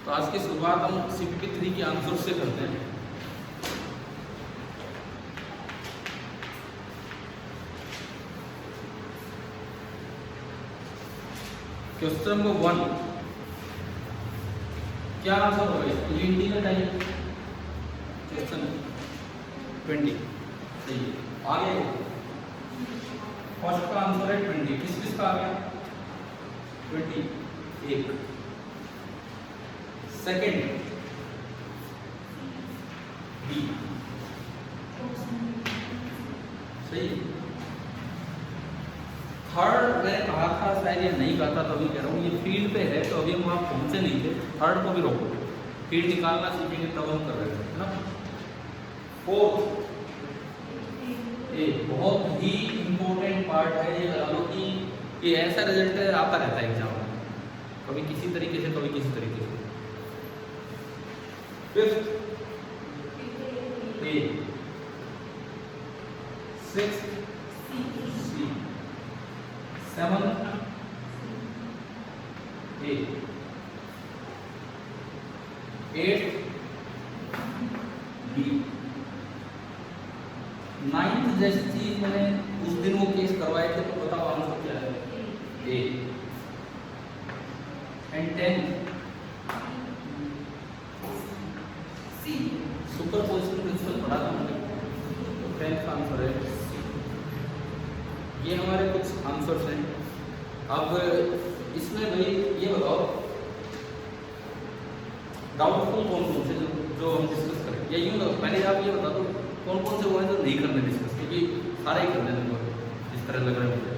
तो आज की शुरुआत हम CPP3 के आंसर से करते हैं। क्वेश्चन नंबर 1, क्या आंसर होगा इसका? इंटीजर टाइप क्वेश्चन 20 सही है। आगे फर्स्ट का आंसर है 20, किस किस का आ गया? 21। सेकंड बी सही। थर्ड मैंने कहा था, शायद ये नहीं कहा था, तो अभी कह रहा हूँ ये फील्ड पे है, तो अभी हम वहाँ पहुँचे नहीं थे। थर्ड को भी रोको, फील्ड निकालना सीखेंगे तब हम कर रहे थे, है ना। फोर्थ, ये बहुत ही इंपॉर्टेंट पार्ट है। ये लगा लो कि ये ऐसा रिजल्ट आता रहता है एग्जाम में, कभी किसी तरीके से कभी किसी तरीके से। फिफ्थ ए, सिक्स्थ सी, सेवंथ ए, एट्थ बी, नाइन्थ जैसी चीज मैंने उस दिन वो केस करवाए थे, तो बताओ आंसर क्या है? ए। एंड 10 सी, सुपरपोजिशन प्रिंसिपल पढ़ा था हमने, तो 10th का आंसर है सी। ये हमारे कुछ आंसर्स हैं। अब इसमें भाई ये बताओ डाउटफुल कौन कौन से जो हम डिस्कस करें, या यूँ पहले आप ये बता दो कौन कौन से वो हैं जो नहीं करने डिस्कस, क्योंकि सारे ही करने हैं जिस तरह लग रहा है मुझे।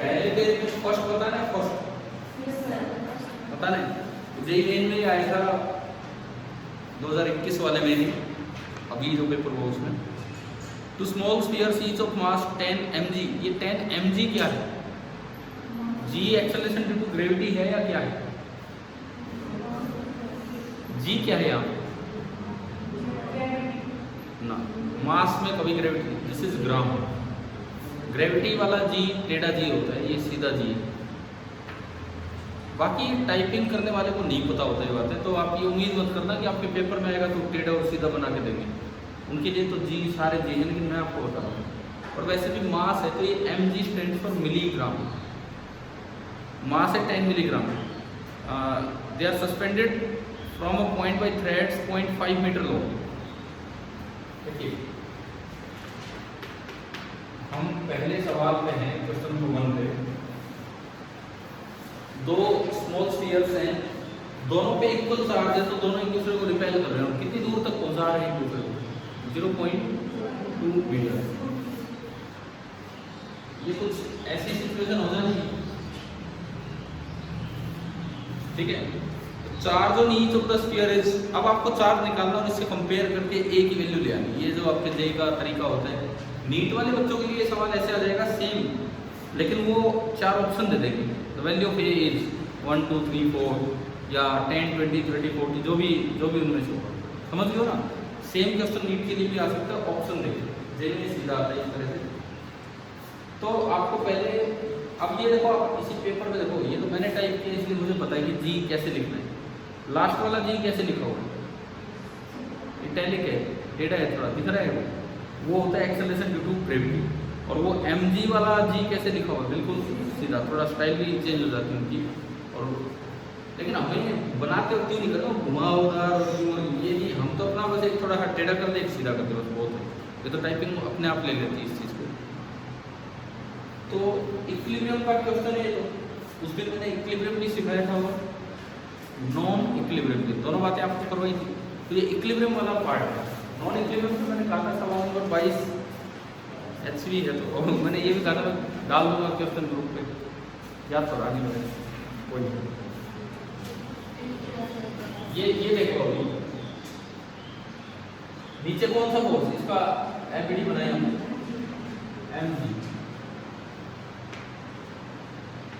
पहले पेज में फर्स्ट पता है, फर्स्ट पता नहीं, जेईई मेन में आया था 2021 वाले में ही, अभी जो पेपर हुआ उसमें। Two small spheres each of mass 10 mg, ये 10 mg क्या है? g acceleration due to gravity है या क्या है? g क्या है यहाँ ना, मास में कभी gravity, this is gram. Gravity वाला जी टेढ़ा जी होता है, ये सीधा जी है। बाकी टाइपिंग करने वाले को नहीं पता होता है बात है, तो आप ये उम्मीद मत करना कि आपके पेपर में आएगा तो टेढ़ा और सीधा बना के देंगे, उनके लिए तो जी सारे जी हैं, लेकिन मैं आपको बता रहा हूँ। और वैसे भी मास है तो ये mg stand for milligram, mass है 10 milligram. They are suspended from a point by threads 0.5 metre long. देखिए हम पहले सवाल पे हैं, क्वेश्चन नंबर 1 पे। दो स्मॉल स्फीयर्स हैं, दोनों पे इक्वल चार्ज है, तो दोनों एक दूसरे को रिपेल कर रहे हैं। कितनी दूर तक पहुंचा रहे हैं एक दूसरे को? 0.2 मीटर। ये कुछ ऐसी सिचुएशन हो जाएगी, ठीक है। Charge on each of the sphere is, अब आपको चार्ज निकालना और इससे कंपेयर करके ए की वैल्यू ले आनी। ये जो आपके जेईई का तरीका होता है, नीट वाले बच्चों के लिए सवाल ऐसे आ जाएगा सेम, लेकिन वो 4 ऑप्शन दे देंगे। The value of A is 1 2 3 4 या 10 20 30 40, जो भी उनमें से होगा, समझ लो ना। सेम क्वेश्चन नीट के लिए भी आ सकता है, ऑप्शन देखिए, जेईई में सीधा आता है इस तरह से। तो आपको पहले, अब ये देखो, आप इसी पेपर में देखो, ये तो मैंने टाइप किया इसलिए मुझे पता है कि जी कैसे लिखना है। लास्ट वाला जी कैसे लिखा होगा? इटैलिक है, टेढ़ा है, थोड़ा दिख रहा है, वो होता है एक्सेलरेशन ड्यू टू ग्रेविटी। और वो mg वाला जी कैसे लिखा होगा? बिल्कुल सीधा, थोड़ा स्टाइल भी चेंज हो जाती है उनकी। और लेकिन हमें बनाते वक्त क्यों नहीं करना घुमावदार, ये नहीं, हम तो अपना बस एक थोड़ा टेढ़ा कर दे, एक सीधा कर दे, बस बहुत है। ये तो टाइपिंग अपने आप ले लेती है इस चीज़ को। तो इक्विलिब्रियम का क्वेश्चन है, तो उस दिन मैंने इक्विलिब्रियम नहीं सिखाया था, और नॉन इक्विलिब्रियम, दोनों बातें आपको करवाई थी। तो ये इक्विलिब्रियम वाला पार्ट है। नॉन इक्विलिब्रियम तो मैंने कहा था सवाल नंबर 22 HV है, तो मैंने ये भी कहा था डाल दूंगा क्वेश्चन ग्रुप पे, याद तो आगे बढ़े कोई नहीं। ये देखो, अभी नीचे कौन सा फोर्स, इसका एमपीडी बनाया हमने mg,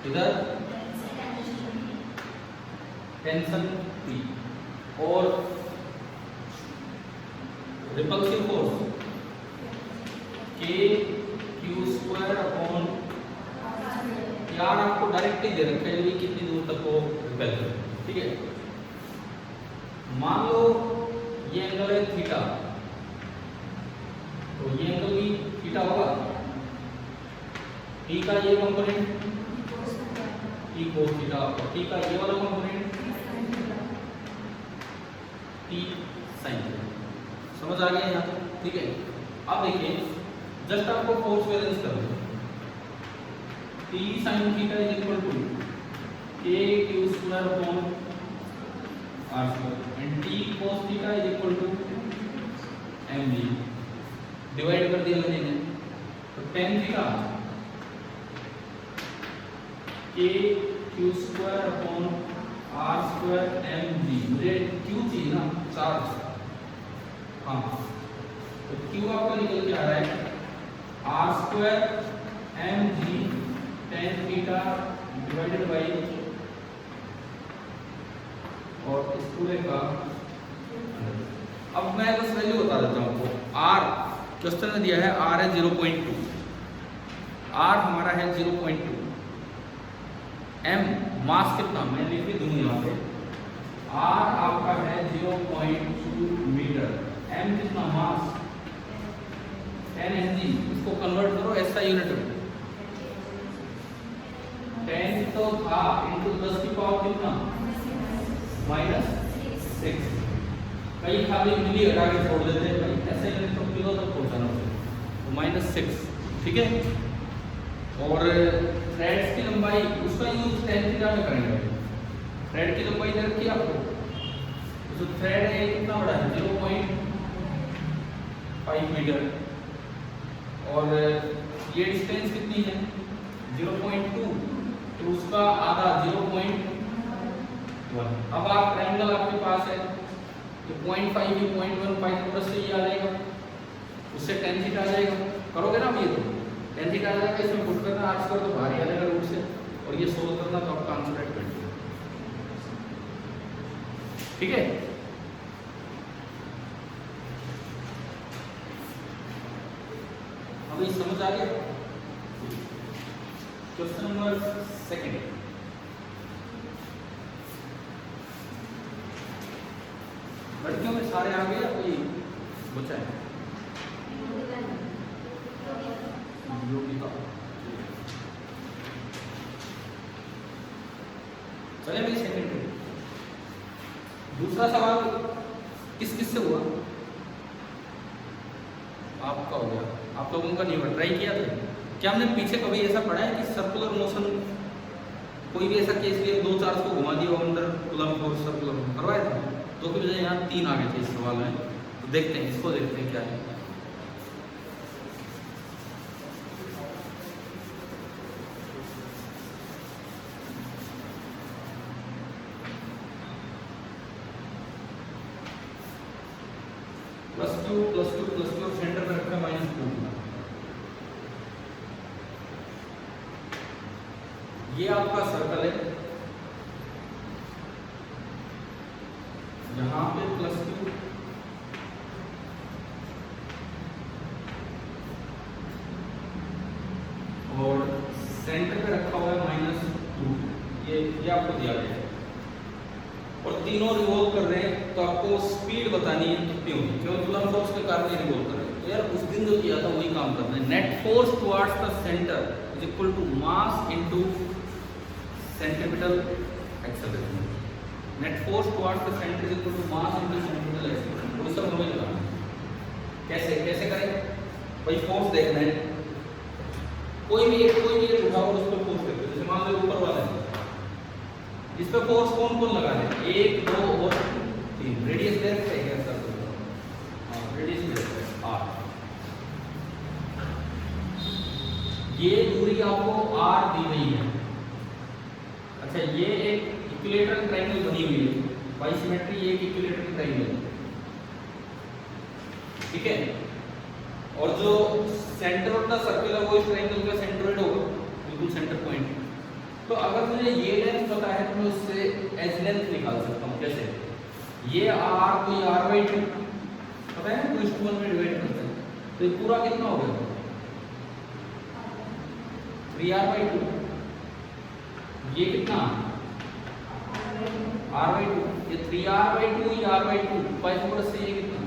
इधर टेंशन P, और रिपल्सिव फोर्स Q² अपॉन, यार आपको डायरेक्ट ही दे रखा है कितनी दूर तक वो रिपेल करे, ठीक है। मान लो ये एंगल है थीटा, तो ये एंगल भी थीटा होगा। टी का ये कंपोनेंट टी कोस थीटा, और टी का ये वाला कंपोनेंट टी साइन थीटा। समझ आ गया यहाँ तक? ठीक है। अब देखिए, जस्ट आपको फोर्स बैलेंस कर दो। T sine theta is equal to K Q square upon R square and T cos theta is equal to M G. Divide कर दिया मैंने, तो tan theta K Q square upon R square M G. मुझे Q चाहिए ना, charge. हाँ, तो Q आपका निकल के आ रहा है r square M g tan theta divided by, और इस पूरे का। अब मैं बस वैल्यू बता देता हूँ आपको। आर क्वेश्चन में दिया है, आर है 0.2, आर हमारा है 0.2, एम मास कितना मैं लिख भी दूंगा यहाँ पे, आर आपका है 0.2 मीटर, एम कितना मास 10 mg। इसको कन्वर्ट करो ऐसा यूनिट में, 10 तो था इंटू 10 की पावर कितना -6। कई खाली मिली हटा के छोड़ देते हैं भाई, ऐसे यूनिट तो किलो तक पहुंचाना होगा, तो -6। ठीक है। और थ्रेड्स की लंबाई उसका यूज tan थीटा में करेंगे। थ्रेड की लंबाई दे रखी है आपको, जो थ्रेड है कितना बड़ा है 0.5 मीटर, और ये डिस्टेंस कितनी है 0.2, तो उसका आधा 0.1। अब आप ट्रायंगल आपके पास है, तो 0.5 ही 0.15 प्लस से ये आ जाएगा, उससे tan थीटा आ जाएगा। करोगे ना आप ये, तो tan थीटा आ जाएगा, इसमें पुट करना आर स्क्वायर तो बाहर ही आ जाएगा रूट से, और ये सोल्व करना, तो आपका आंसर है 20। ठीक है। अभी समझ आ गया? Question number 2। लड़कियों में सारे आ गए या कोई बचा है? चले मेरी सेकंड। दूसरा सवाल किस किस से हुआ? आपका हो गया, आप लोगों का नहीं हुआ। ट्राई किया था क्या? हमने पीछे कभी ऐसा पढ़ा है कि सर्कुलर मोशन, कोई भी ऐसा केस लिया, 2 चार्ज को घुमा दिया अंदर कूलम फोर्स सर्कुलर करवाया था? तो की बजाय यहाँ 3 आ गए थे इस सवाल में। तो देखते हैं, इसको देखते हैं क्या है। +2 सेंटर में रखा -2। ये आपका सर्कल है, यहाँ पे +2 और सेंटर पे रखा हुआ है -2। ये आपको दिया गया है, और तीनों रिवॉल्व कर रहे हैं। तो आपको स्पीड बतानी है कितनी होगी, क्योंकि कूलम फोर्स के कारण ये रिवॉल्व कर रहे हैं। तो यार उस दिन जो किया था वही काम करना है। Net force towards the centre is equal to mass into centripetal acceleration. Net force towards the centre is equal to mass into centripetal acceleration. वो सब हमें लगाना है। कैसे करें भाई? फोर्स देखना है, कोई भी एक उठाओ और उस पर फोर्स देते, जैसे मान लो ऊपर वाला है, इस पे फोर्स कौन कौन लगा रहे? 1 2 और 3। रेडियस दे रखते हैं क्या सर्कल? हाँ, रेडियस दे रखते हैं r। ये दूरी आपको r दी गई है। अच्छा, ये एक इक्विलेटरल ट्रायंगल बनी हुई है, बाइसिमेट्री, ये एक इक्विलेटरल ट्रायंगल। ठीक है। और जो सेंटर ऑफ द सर्कल है वो इस ट्रायंगल का सेंट्रोइड होगा, बिल्कुल सेंटर पॉइंट। तो अगर मुझे ये लेंथ पता है तो मैं उससे एज लेंथ निकाल सकता हूँ। कैसे? ये r को r/2 पता है ना, 2:1 में डिवाइड करते हैं, तो ये पूरा कितना हो गया 3r/2। ये कितना आर बाई टू, ये 3r/2 ये r/2 पाइथागोरस से ये कितना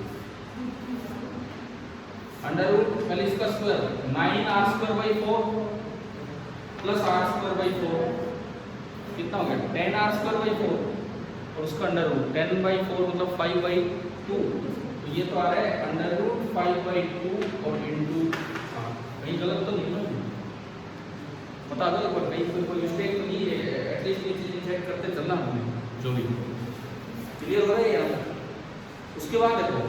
अंडर रूट पहले इसका स्क्वायर 9r²/4 प्लस r²/4 कितना हो गया 10r²/4 और उसका अंडर रूट 10/4 मतलब 5/2 तो ये तो आ रहा है अंडर रूट 5/2 और इंटू कहीं गलत तो नहीं ना बता दो एक बार कहीं कोई मिस्टेक तो नहीं है एटलीस्ट ये चीज़ चेक करते चलना हमें जो भी क्लियर हो रहा है यार। उसके बाद देखो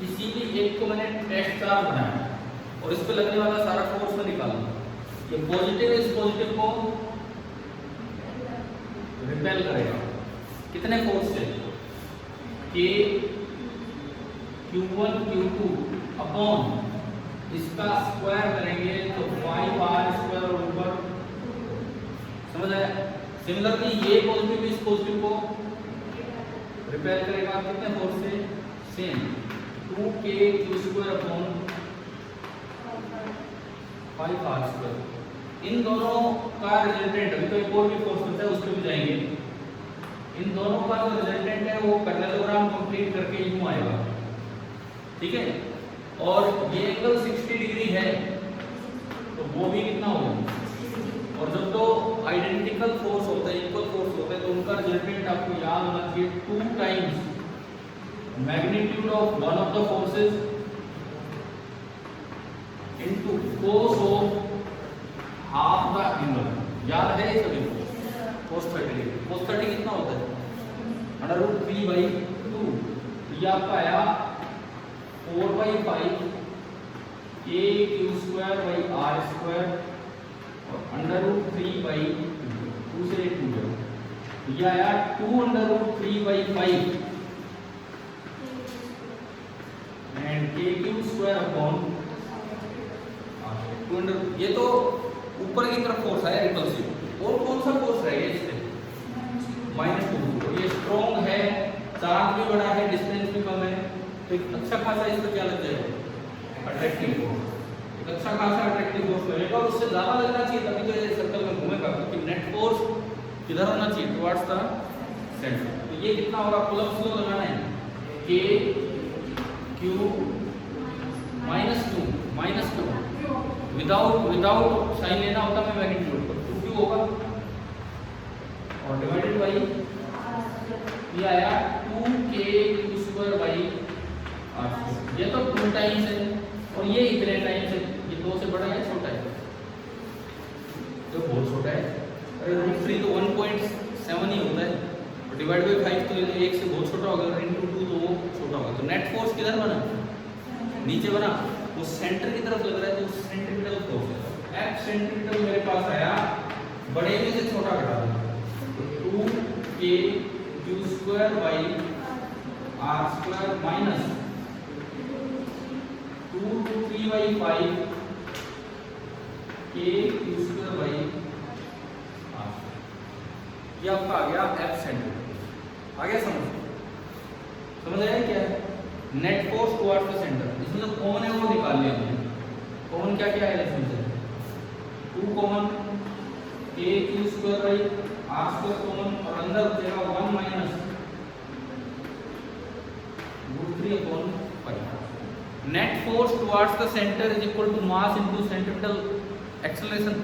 किसी भी एक को मैंने टेस्ट चार्ज बनाया और इस पे लगने वाला सारा फोर्स में निकालना ये पॉजिटिव इस पॉजिटिव को रिपेल करेगा कितने फोर्स से के Q1 Q2 अपॉन इसका स्क्वायर करेंगे तो 5r² और ऊपर समझ आया। सिमिलरली ये पॉजिटिव इस पॉजिटिव को रिपेल करेगा कितने फोर्स से सेम 2kq² अपॉन 5r²। इन दोनों का रिजल्टेंट अभी तो एक और भी फोर्स होता है उस पर भी जाएंगे। इन दोनों का जो रिजल्टेंट है वो पैरेललोग्राम कंप्लीट करके यूं आएगा ठीक है। और ये एंगल 60 डिग्री है तो वो भी कितना होगा और जब तो आइडेंटिकल फोर्स होता है इक्वल फोर्स होता है तो उनका रिजल्टेंट आपको याद होना चाहिए 2 times magnitude of one of the forces into cos of half the angle. याद है ये सभी cos 30 कितना होता है अंडर रूट 3/2 ये आपका आया 4/5 kq²/r² और अंडर रूट 3/2 से 2 ये आया 2 under root 3/5 and kq² upon 2 under ये तो ऊपर की तरफ फोर्स है रिपल्सिव और कौन सा फोर्स रहेगा इससे -2 ये स्ट्रॉन्ग है चार्ज भी बड़ा है डिस्टेंस भी कम है तो एक अच्छा खासा इसका क्या लग जाएगा अट्रैक्टिव फोर्स एक अच्छा खासा अट्रैक्टिव फोर्स लगेगा और उससे ज़्यादा लगना चाहिए तभी तो ये सर्कल में घूमेगा क्योंकि नेट फोर्स किधर होना चाहिए टुवर्ड्स द सेंटर। तो ये कितना होगा कूलम्ब्स लॉ लगाना है k q -2 विदाउट साइन लेना होता मैं मैग्नीट्यूड तो 2q होगा और डिवाइडेड बाई ये आया 2kq²/r²। ये तो 2 टाइम्स है और ये इतने टाइम्स है ये 2 से बड़ा है छोटा है तो बहुत छोटा है अरे √3 तो 1.7 ही होता है और डिवाइड बाई 5 तो ये 1 से बहुत छोटा होगा और इनटू 2 तो वो छोटा होगा। तो नेट फोर्स किधर बना नीचे बना वो सेंटर की तरफ लग रहा है तो सेंट्रीपिटल फोर्स है F सेंट्रीपिटल मेरे पास आया बड़े में से छोटा घटा दो तो 2kq²/r² माइनस 2 3/5 kq²/r। ये आपका आ गया F सेंट्रीपिटल आ गया समझ आया क्या net force towards the centre. इसमें जो कॉमन है वो निकाल लिया हमने कॉमन क्या क्या है इसमें से 2 कॉमन kq²/r² कॉमन और अंदर बचेगा 1 minus √3/5। Net force towards the centre is equal to mass into centripetal acceleration.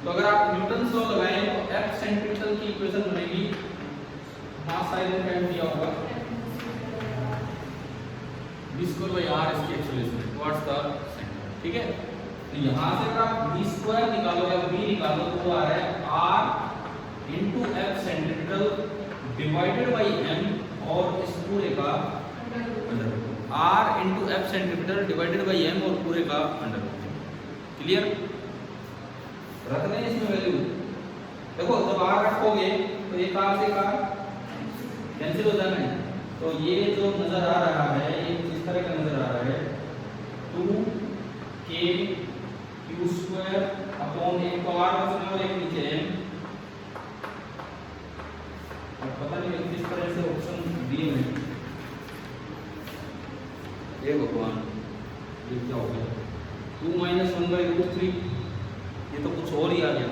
तो अगर आप न्यूटन्स लॉ लगाएं तो F सेंट्रीपिटल की इक्वेशन बनेगी मास साइन टाइम दिया होगा v²/r इसकी एक्सेलरेशन टुवर्ड्स द सेंटर ठीक है। तो यहाँ से अगर आप v² निकालो या v निकालो तो वो आ रहा है r into F centripetal divided by m और इस पूरे का under r into F centripetal divided by m और पूरे का अंडर। क्लियर रखना है इसमें वैल्यू। देखो जब r रखोगे तो एक r से r कैंसिल हो जाना है तो ये जो नजर आ रहा है ये इस तरह का नजर आ रहा है 2kq² अपॉन एक तो r बचने और एक नीचे m और पता नहीं किस तरह से ऑप्शन दिए हैं ये भगवान ये क्या हो गया 2 - 1/√3 ये तो कुछ और ही आ गया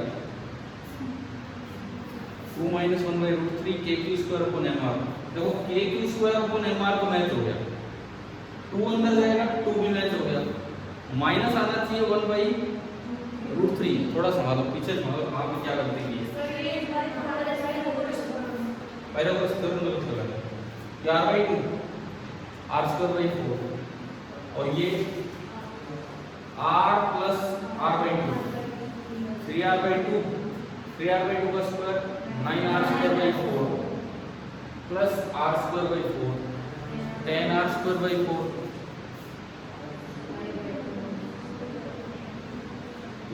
2 - 1/√3 k के Q square upon m r. देखो k Q square upon m r तो मैच हो गया, 2 अंदर जाएगा 2 भी मैच हो गया, माइनस आना चाहिए 1/√3। थोड़ा संभालो पीछे संभालो, आप में क्या करते हैं पाइथागोरस थ्योरम में कुछ लगा ये r/2 r²/4 और ये r plus r/2 3r/2 3r/2 का square 9r²/4 plus r²/4 10r²/4।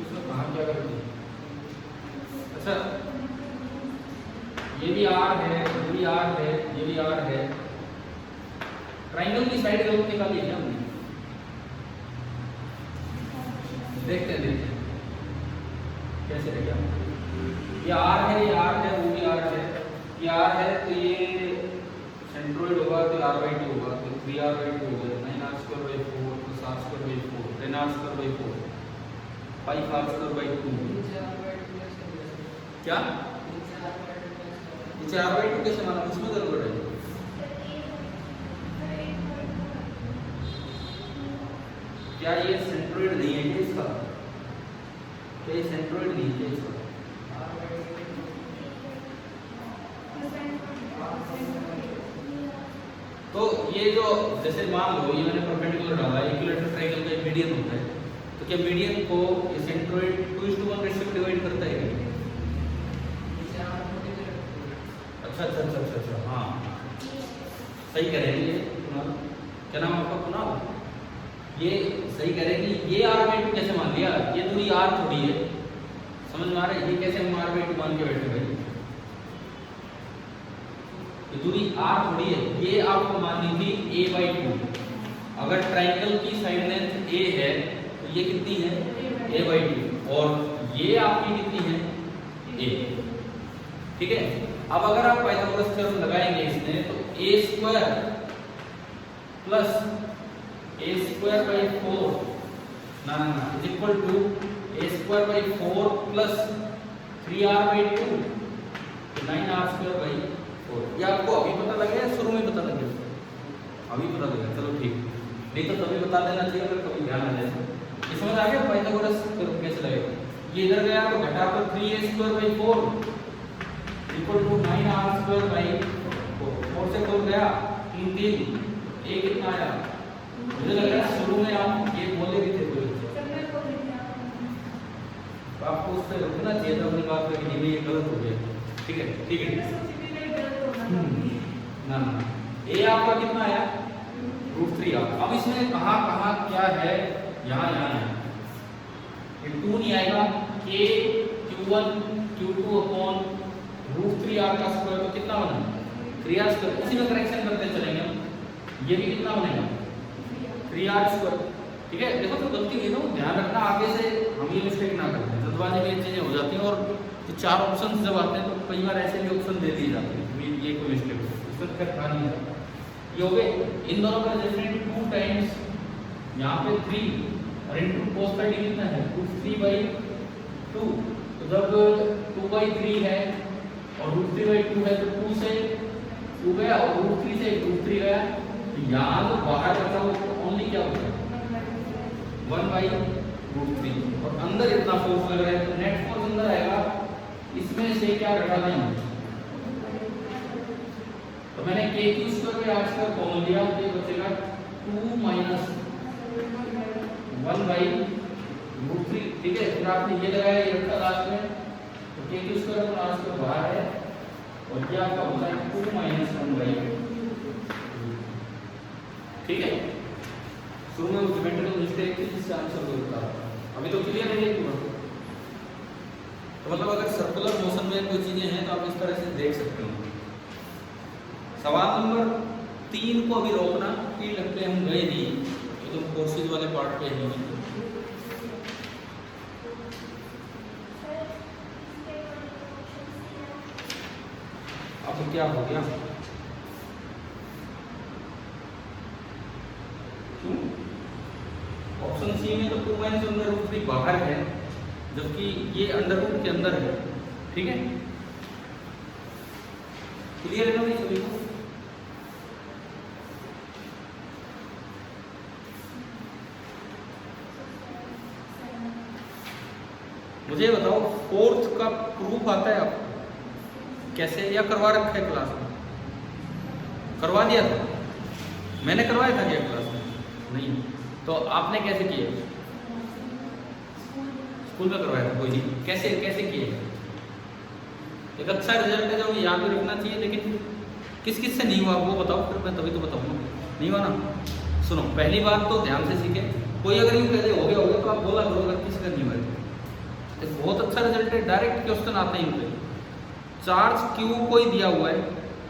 इसमें कहाँ क्या करते हैं? अच्छा ये भी r है, ये भी r है, ये भी r है। ट्राइंगल की साइड जरूर निकाली है हमने, देखते हैं कैसे रहेगा। ये r है, ये r है, वो भी r है, ये r है तो ये सेंट्रोइड होगा तो r/2 होगा, तो 3r/2 हो गया, 9r²/4 plus r²/4 10r²/4 5r²/2। क्या नीचे r/2 कैसे माना, उसमें जरूर है। क्या ये सेंट्रोइड नहीं है ये इसका? क्या ये सेंट्रोइड नहीं है इसका? तो ये जो जैसे मान लो ये मैंने परपेंडिकुलर डाला, इक्विलेटरल ट्रायंगल का मीडियन होता है, तो क्या मीडियन को ये सेंट्रोइड 2:1 रेशियो डिवाइड करता है क्या? अच्छा हाँ सही कह रहे हैं ये कुणाल, क्या नाम आपका कुणाल? ये सही कह रहे हैं कि ये r/2 कैसे मान लिया, ये दूरी r थोड़ी है, समझ में आ रहा है? ये कैसे हम r/2 मान के बैठे भाई, ये दूरी r थोड़ी है, ये आपको माननी थी a/2। अगर ट्रायंगल की साइड लेंथ a है तो ये कितनी है a/2 और ये आपकी कितनी है a, ठीक है। अब अगर आप पाइथागोरस थ्योरम लगाएंगे इसमें तो a² प्लस a²/4 ना is equal to a²/4 plus 3r/2 9r²/4। ये आपको अभी पता लगे या शुरू में पता लगे? अभी पता लगा, चलो ठीक, नहीं तो तभी बता देना चाहिए अगर कभी ध्यान आ जाए। ये समझ आ गया पाइथागोरस थ्योरम कैसे लगेगा? ये इधर गया तो घटा कर 3a²/4 इक्वल टू 9r²/4 4 से 4 गया 3 3 a कितना आया? मुझे लग रहा है शुरू में आप ये बोले भी थे कोई, तो आपको उस पर रुकना चाहिए था अपनी बात पे कि नहीं ये गलत हो गया, ठीक है ना a आपका कितना आया √3। अब इसमें कहाँ क्या है, यहाँ ये 2 नहीं आएगा, k q1 q2 upon √3r का स्क्वायर तो कितना बना 3r²। इसी में करेक्शन करते चलेंगे हम, ये भी कितना बनेगा 3r², ठीक है। देखो तो गलती नहीं, तो ध्यान रखना आगे से हम ये मिस्टेक ना करते हैं, जल्दबाजी में ये चीजें हो जाती हैं और तो 4 ऑप्शन जब आते हैं तो कई बार ऐसे भी ऑप्शन दे दिए जाते हैं, ये कोई मिस्टेक है, इसमें खैर था नहीं है। ये हो गए इन दोनों का डिफरेंट 2 टाइम्स यहाँ पे 3 और इनटू cos θ कितना है 3/2, तो जब 2/3 है और √3/2 है तो 2 से 2 गया और √3 से √3 गया, तो यहाँ जो बाहर बचा वो ओनली क्या होगा 1/√3 और अंदर इतना फोर्स लग रहा है तो नेट फोर्स अंदर आएगा, इसमें से क्या घटा देंगे, तो मैंने k²/r² कॉमन लिया तो ये बचेगा 2 - 1/√3, ठीक है। फिर आपने ये लगाया ये रखा लास्ट में, तो k²/r² बाहर है और ये आपका होता है 2 - 1/√3, ठीक है। शुरू में ज्योमेट्रिकल मिस्टेक थी जिससे आंसर हो जाता है, अभी तो क्लियर है ये पूरा। तो मतलब अगर सर्कुलर मोशन में कोई चीजें हैं तो आप इस तरह से देख सकते हो। सवाल नंबर 3 को अभी रोकना, फील्ड पे हम गए नहीं, तो तुम कोर्सेज वाले पार्ट पे ही। अब क्या हो गया, ऑप्शन सी में तो 2 - √3 बाहर है जबकि ये अंडर रूट के अंदर है, ठीक है। क्लियर है ना भाई सभी को? मुझे बताओ फोर्थ का प्रूफ आता है आपको कैसे, या करवा रखा है क्लास में? करवा दिया था? मैंने करवाया था क्या क्लास में? नहीं। तो आपने कैसे किया? स्कूल में करवाया था, कोई नहीं। कैसे कैसे किए? एक अच्छा रिजल्ट है जो याद भी रखना चाहिए, लेकिन किस किस से नहीं हुआ वो बताओ, फिर मैं तभी तो बताऊंगा। नहीं हुआ ना? सुनो, पहली बात तो ध्यान से सीखे। कोई अगर यूँ कहते हो गया तो आप बोला करो, अगर किसी का नहीं हुआ एक बहुत अच्छा रिजल्ट है। डायरेक्ट क्वेश्चन आते हैं उनके। चार्ज क्यू कोई दिया हुआ है,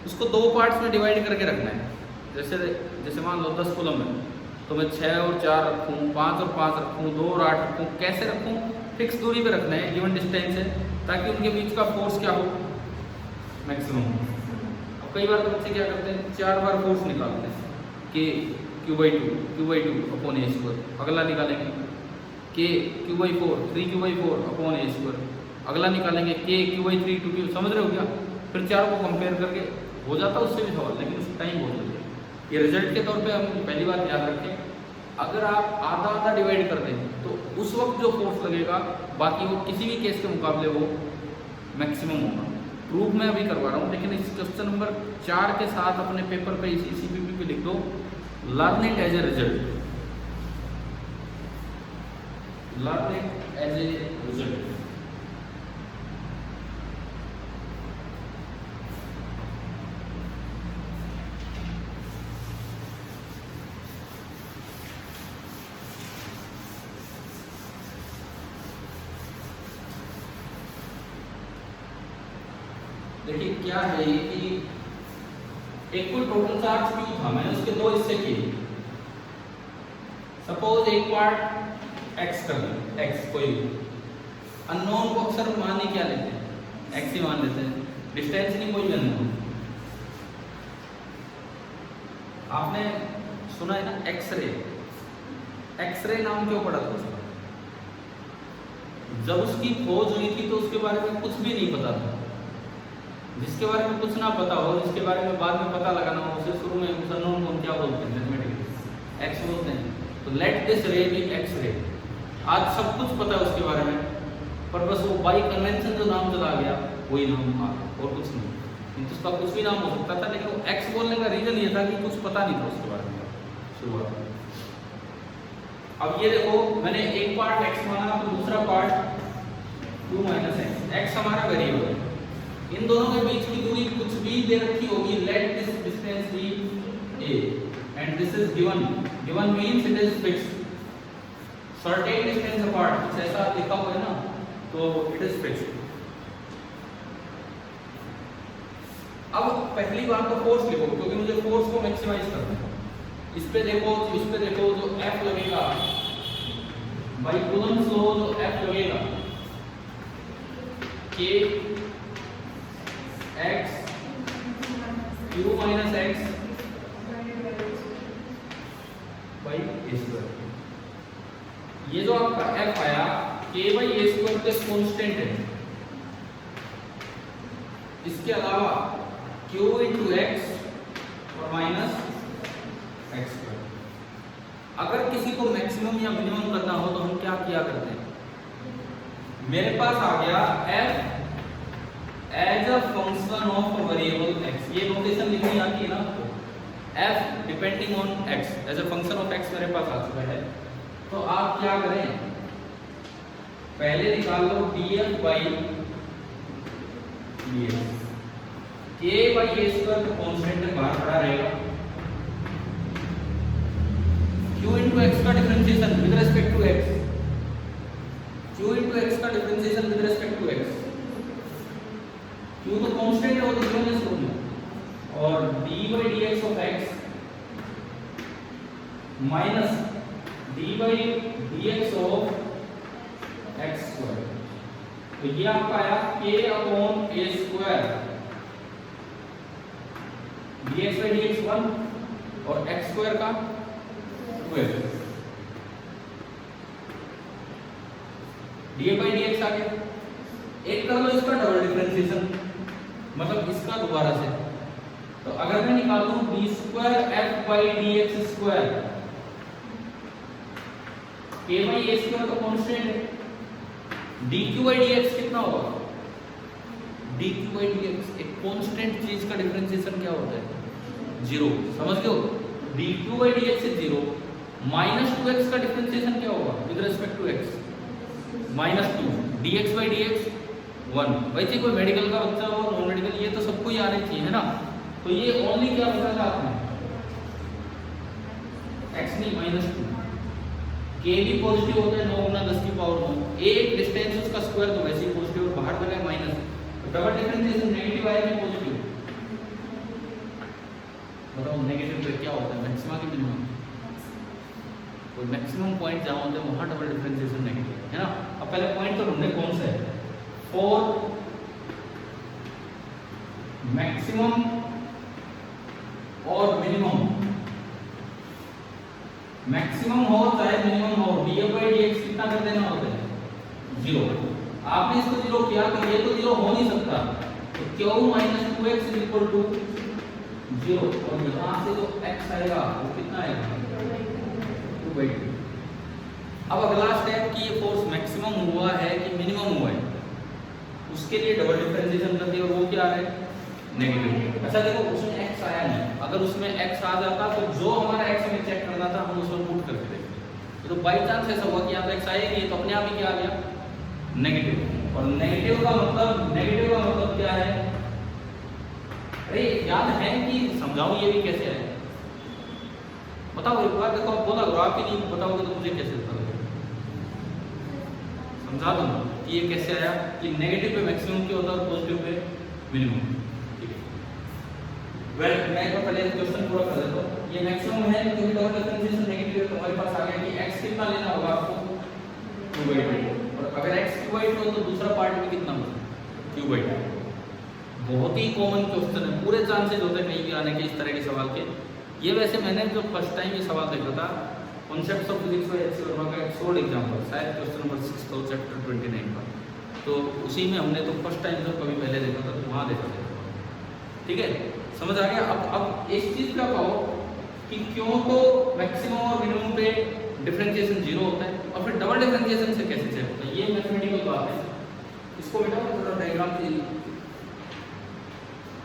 उसको दो पार्ट्स में डिवाइड करके रखना है। जैसे जैसे मान लो 10 कूलम है, तो मैं 6 और 4 रखूँ, 5 और 5 रखूँ, 2 और 8 रखूँ। कैसे रखूँ? फिक्स दूरी पे रखना है, गिवन डिस्टेंस है, ताकि उनके बीच का फोर्स क्या हो, मैक्सिमम। अब कई बार तो बच्चे क्या करते हैं, 4 बार फोर्स निकालते हैं कि Q/2 अपॉन ए स्क्वायर। अगला निकालेंगे के Q/4 3Q/4 अपॉन ए स्क्वायर। अगला निकालेंगे के Q/3 2Q। समझ रहे हो क्या? फिर चारों को कंपेयर करके हो जाता है उससे भी सवाल, लेकिन उसका टाइम बहुत लगेगा। ये रिजल्ट के तौर पे हम पहली बात याद रखें, अगर आप आधा आधा डिवाइड कर दें तो उस वक्त जो फोर्स लगेगा, बाकी वो किसी भी केस के मुकाबले वो मैक्सिमम होगा। प्रूफ मैं अभी करवा रहा हूँ, लेकिन इस क्वेश्चन नंबर 4 के साथ अपने पेपर पे इसी CPP पे लिख दो, learn it as a result. Learn it as a result. देखिए क्या है ये कि एक कोई टोटल चार्ज क्यू था, मैंने उसके दो हिस्से किए। सपोज एक पार्ट x कर लें, x कोई अननोन को अक्सर माने क्या लेते हैं, x ही मान लेते हैं, डिस्टेंस नहीं कोई अननोन। आपने सुना है ना एक्सरे? एक्सरे नाम क्यों पड़ा था उसका? जब उसकी खोज हुई थी तो उसके बारे में कुछ भी नहीं पता था। जिसके बारे में कुछ ना पता हो, जिसके बारे में बाद में पता लगाना हो, उसे शुरू में उस अननोन को क्या बोलते हैं, मैथमेटिक्स एक्स बोलते हैं। तो लेट दिस रे बी एक्स रे। आज सब कुछ पता है उसके बारे में, पर बस वो बाई कन्वेंशन जो नाम चला गया वही नाम आ, और कुछ नहीं। किंतु उसका कुछ भी नाम हो सकता था, लेकिन वो एक्स बोलने का रीजन ये था कि कुछ पता नहीं था उसके बारे में शुरुआत। अब ये देखो, मैंने एक पार्ट एक्स माना तो दूसरा पार्ट 2 - x। एक्स हमारा वेरिएबल है, इन दोनों के बीच की दूरी कुछ भी दे रखी होगी, let this distance be a and this is given. Given means it is fixed, certain distance apart, कुछ ऐसा लिखा हुआ है ना, तो इट इज फिक्स्ड। अब पहली बात तो फोर्स लिखो, क्योंकि मुझे फोर्स को मैक्सिमाइज करना है। इस पे देखो जो F लगेगा बाई कूलम्ब्स लॉ, जो F लगेगा K x Q - x by a square. ये जो आपका F आया K/a स्क्वायर प्लस कांस्टेंट है। इसके अलावा Q × x और माइनस x स्क्वायर। अगर किसी को मैक्सिमम या मिनिमम करना हो तो हम क्या किया करते हैं, मेरे पास आ गया F as a function of variable x। ये नोटेशन लिखनी आती है ना आपको, f depending on x as a function of x मेरे पास आ चुका है। तो आप क्या करें, पहले निकाल लो df/dx। k/a स्क्वायर का कांस्टेंट बाहर खड़ा रहेगा, q × x का differentiation with respect to x, q × x का differentiation with respect to x। q तो कांस्टेंट है, वो तो गिवन है शुरू में, और d/dx of x minus d/dx of x square. तो ये आपका आया k/a स्क्वायर, dx/dx 1 और x स्क्वायर का 12। df/dx आ गया। एक कर लो इसका डबल डिफरेंशिएशन, मतलब इसका दोबारा से तो अगर मैं निकालूं D square F by d x square, के बाई ए स्क्वायर तो कांस्टेंट है, D q by d x कितना होगा, D q by d x एक कांस्टेंट चीज का डिफरेंशिएशन क्या होता है, जीरो, समझ गए हो, d q by d x is zero, minus two x का डिफरेंशिएशन क्या होगा with respect to x, minus two, d x by d x one. वैसे कोई मेडिकल का बच्चा हो, नॉन मेडिकल, ये तो सबको ही आनी चाहिए है ना, तो ये ओनली क्या बताया आपने, एक्स नहीं माइनस टू, के भी पॉजिटिव होता है 9 गुना 10 की पावर 9, एक डिस्टेंस उसका स्क्वायर तो वैसे ही पॉजिटिव और बाहर लगा माइनस, तो डबल डिफरेंशिएशन नेगेटिव आएगा कि पॉजिटिव, बताओ नेगेटिव पे क्या होता है, मैक्सिमा की मिनिमम, कोई मैक्सिमम पॉइंट जहां होते हैं वहां डबल डिफरेंशिएशन नेगेटिव है ना। अब पहले पॉइंट तो ढूंढे कौन सा है, फॉर मैक्सिमम और मिनिमम, मैक्सिमम हो चाहे मिनिमम हो, df by dx कितना कर देना होता है, जीरो। आपने इसको जीरो किया तो ये तो जीरो हो नहीं सकता, तो q minus 2x is equal to zero, और यहाँ से जो x आएगा वो कितना आएगा, 2/2। अब अगला स्टेप कि ये फोर्स मैक्सिमम हुआ है कि मिनिमम हुआ है, उसके लिए डबल डिफरेंशिएशन करते हैं, और वो क्या है, नेगेटिव। अच्छा देखो उसमें x आया नहीं, अगर उसमें x आ जाता तो जो हमारा x हमें चेक करना था हम उसमें पुट करके देखते, तो बाई चांस ऐसा हुआ कि यहाँ पे x आया नहीं, तो अपने आप ही क्या आ गया, नेगेटिव। और नेगेटिव का मतलब क्या है, अरे याद है कि समझाऊं ये भी कैसे है, बताओ एक बार, देखो बोला करो, आप ही नहीं बताओगे तो मुझे कैसे पता लगेगा, समझा दो कि ये कैसे आया, कि नेगेटिव पे मैक्सिमम क्या होता है और पॉजिटिव पे मिनिमम। वेल मैं एक बार पहले क्वेश्चन पूरा कर देता हूं, ये मैक्सिमम है क्योंकि डबल डिफरेंशिएशन नेगेटिव है, तो हमारे पास आ गया कि x कितना लेना होगा आपको, 2/2, और अगर x q/2 हो तो दूसरा पार्ट में कितना होगा, q/2। बहुत ही कॉमन क्वेश्चन है, पूरे चांसेस होते हैं कहीं भी आने के इस तरह के सवाल के। ये वैसे मैंने जो फर्स्ट टाइम ये सवाल देखा था concepts of physics by H C. Verma का एक सोल्ड एग्जांपल, शायद क्वेश्चन नंबर 6 था चैप्टर 29 का, तो उसी में हमने तो फर्स्ट टाइम जब कभी पहले देखा था तो वहाँ देखा था, ठीक है, समझ आ गया। अब एक चीज क्या कहो कि क्यों तो मैक्सिमम और मिनिमम पे डिफरेंशिएशन जीरो होता है, और फिर डबल डिफरेंशिएशन से कैसे चेक होता है, ये मैथमेटिकल बात है। इसको बेटा थोड़ा डायग्राम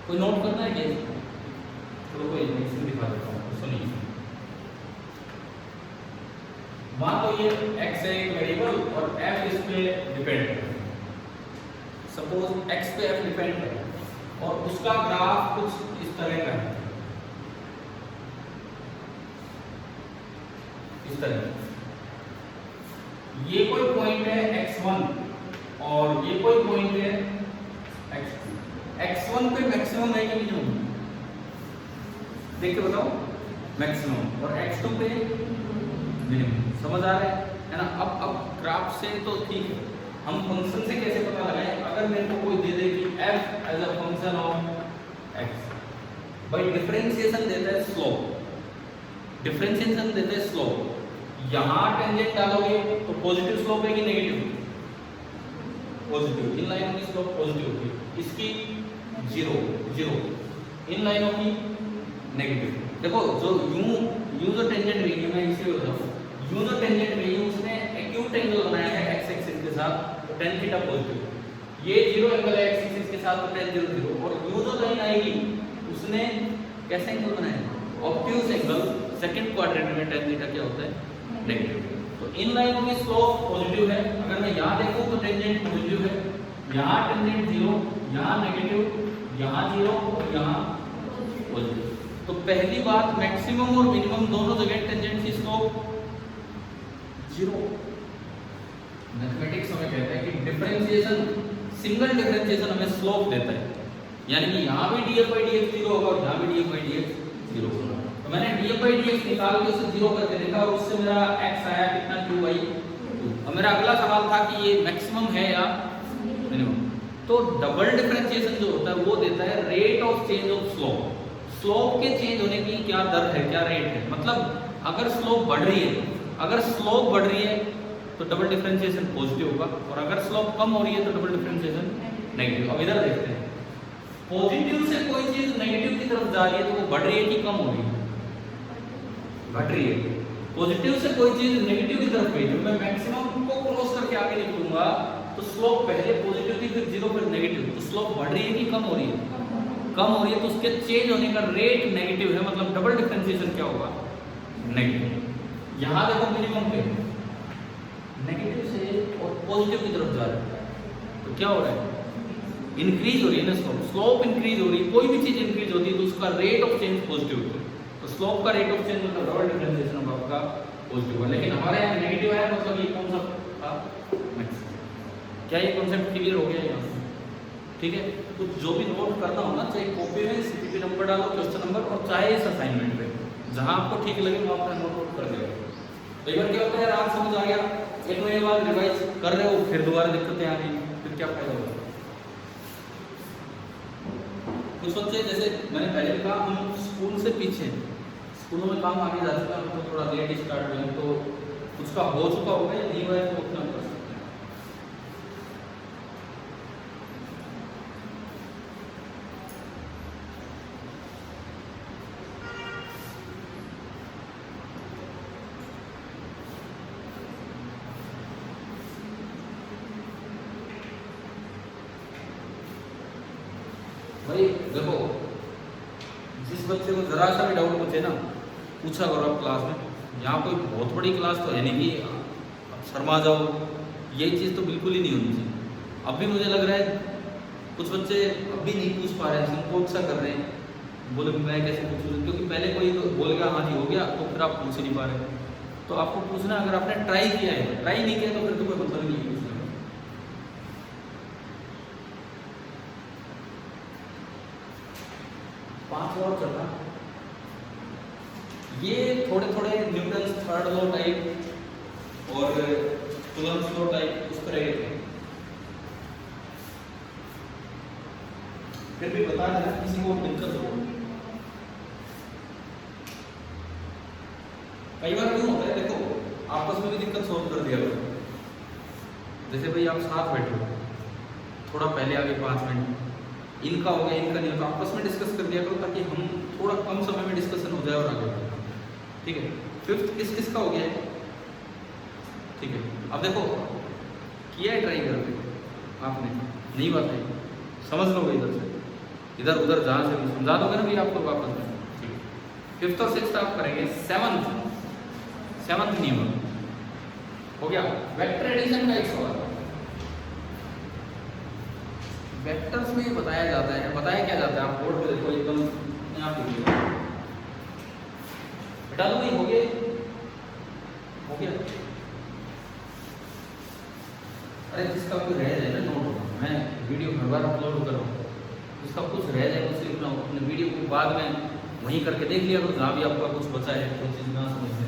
कोई नोट करना है क्या, चलो कोई नहीं, इसको दिखा देता हूँ, सुनिए। मान लो ये x है एक वेरिएबल और f इस पे डिपेंड है, सपोज x पे f डिपेंड है और उसका ग्राफ कुछ इस तरह का है, इस तरह, ये कोई पॉइंट है x1 और ये कोई पॉइंट है x2, x1 पे मैक्सिमम है कि मिनिमम, देख के बताओ, मैक्सिमम, और x2 पे मिनिमम, समझ आ रहा है ना। अब ग्राफ से तो ठीक है, हम फंक्शन से कैसे पता लगाएं, अगर मेरे को कोई दे दे कि f as a function of x, भाई डिफरेंशिएशन देता है स्लोप, डिफरेंशिएशन देता है स्लोप, यहां टेंजेंट डालोगे तो पॉजिटिव स्लोप है कि नेगेटिव, पॉजिटिव, इन लाइनों की स्लोप पॉजिटिव होगी, इसकी जीरो जीरो, इन लाइनों की नेगेटिव। देखो जो यूं जो टेंजेंट रहेगी, मैं इसे बताऊं, यूं जो टेंजेंट रहेगी उसने एक्यूट एंगल बनाया है x एक्सिस के साथ, तो tan थीटा पॉजिटिव, ये जीरो एंगल है x एक्सिस के साथ, तो tan 0 0, और यूं जो लाइन आएगी उसने कैसा एंगल बनाया है, ऑब्ट्यूज एंगल, सेकंड क्वाड्रेंट में tan थीटा क्या होता है, नेगेटिव। तो इन लाइनों की स्लोप पॉजिटिव है, अगर मैं यहां देखूं तो टेंजेंट पॉजिटिव है, यहां टेंजेंट 0, यहां नेगेटिव, यहां 0 और यहां पॉजिटिव। तो पहली बात, मैक्सिमम और मिनिमम दोनों जगह टेंजेंट की स्लोप जीरो। मैथमेटिक्स हमें कहता है कि डिफरेंशिएशन, सिंगल डिफरेंशिएशन हमें स्लोप देता है, यानी कि यहाँ भी df by dx जीरो होगा और यहाँ भी df by dx जीरो होगा। तो मैंने df by dx निकाल के उसे जीरो करके देखा और उससे मेरा x आया कितना, 2/2। अब मेरा अगला सवाल था कि ये मैक्सिमम है या मिनिमम, तो डबल डिफरेंशिएशन जो होता है वो देता है rate of change of slope, slope के चेंज होने की क्या दर है, क्या रेट है, मतलब अगर स्लोप बढ़ रही है, अगर स्लोप बढ़ रही है तो डबल डिफरेंशिएशन पॉजिटिव होगा, और अगर स्लोप कम हो रही है तो डबल डिफरेंशिएशन नेगेटिव। अब इधर देखते हैं, पॉजिटिव से कोई चीज नेगेटिव की तरफ तरफ जा रही है तो वो बढ़ रही है कि कम हो रही है? घट रही है। पॉजिटिव से कोई चीज नेगेटिव की तरफ गई, जब मैं मैक्सिमम को क्रॉस करके आगे निकलूंगा तो स्लोप पहले पॉजिटिव थी, फिर जीरो, फिर नेगेटिव, तो स्लोप बढ़ रही है कि कम हो रही है? कम हो रही है, तो उसके चेंज होने का रेट नेगेटिव है, मतलब डबल डिफरेंशिएशन क्या होगा? नेगेटिव। यहां देखो मिनिमम पे नेगेटिव से और पॉजिटिव की तरफ जा रहा है, तो क्या हो रहा है? इंक्रीज हो रही है ना स्लोप, स्लोप इंक्रीज हो रही है। कोई भी चीज इंक्रीज होती है तो उसका रेट ऑफ चेंज पॉजिटिव होता है, तो स्लोप का रेट ऑफ चेंज मतलब डबल डिफरेंशिएशन होगा आपका पॉजिटिव है। लेकिन हमारे यहाँ नेगेटिव है, मतलब ये कौन सा था? क्या ये कॉन्सेप्ट क्लियर हो गया यहाँ से? ठीक है, तो जो भी नोट करना हो ना, चाहे कॉपी में सीपीपी नंबर डालो, क्वेश्चन नंबर, और चाहे इस असाइनमेंट पे जहां आपको ठीक लगे वहां पर नोट कर देगा। तो एक बार क्या होता है यार, आप समझ आ गया, एक महीने बाद रिवाइज कर रहे हो, फिर दोबारा दिक्कतें आ रही, फिर क्या फायदा होगा? कुछ बच्चे, जैसे मैंने पहले कहा, हम स्कूल से पीछे, स्कूलों में काम आगे जा चुका है, हमको थोड़ा लेट स्टार्ट हुए, तो कुछ का हो चुका होगा या नहीं हुआ है, तो उतना कर सकते हैं। भाई देखो, जिस बच्चे को जरा सा भी डाउट पूछे ना, पूछा करो आप क्लास में। यहाँ कोई बहुत बड़ी क्लास तो है नहीं कि आप शर्मा जाओ, यही चीज़ तो बिल्कुल ही नहीं होनी चाहिए। अब भी मुझे लग रहा है कुछ बच्चे अब भी नहीं पूछ पा रहे हैं, संकोच सा कर रहे हैं, बोले मैं कैसे पूछूँ, क्योंकि पहले कोई तो बोल गया हाँ जी हो गया, तो फिर आप पूछ ही नहीं पा रहे। तो आपको पूछना, अगर आपने ट्राई किया है, ट्राई नहीं किया तो फिर तो कोई मतलब नहीं है पूछने का। 5 और चलना, ये थोड़े थोड़े न्यूटन थर्ड लॉ टाइप और कूलम्ब्स लॉ टाइप उस तरह के थे। फिर भी बता देना किसी को दिक्कत हो। कई बार क्यों होता है, देखो आपस में भी दिक्कत सॉल्व कर दिया करो। जैसे भाई आप साथ बैठे हो, थोड़ा पहले आगे 5 मिनट, इनका हो गया इनका नहीं होता, आपस में डिस्कस कर दिया करो, ताकि हम थोड़ा कम समय में डिस्कशन हो जाए और आगे बढ़े। ठीक है, फिफ्थ किस किस का हो गया है? ठीक है, अब देखो किया है ट्राई करके आपने, नहीं बात है, समझ लो इधर से इधर उधर, जहाँ से भी समझा दोगे ना भी आपको वापस में। ठीक है, फिफ्थ और सिक्स्थ आप करेंगे। सेवंथ नियम हो गया वेक्टर एडिशन का एक सवाल। वेक्टर्स में बताया जाता है, बताया क्या जाता है, आप बोर्ड पे देखो एकदम यहाँ पे हटा दो भाई, हो गया हो गया। अरे जिसका कोई रह जाए ना नोट, मैं वीडियो हर बार अपलोड कर रहा हूँ, जिसका कुछ रह जाए उससे लिखना हो, अपने वीडियो को बाद में वहीं करके देख लिया करो, जहाँ भी आपका कुछ बचा है, कोई चीज़ ना समझ में।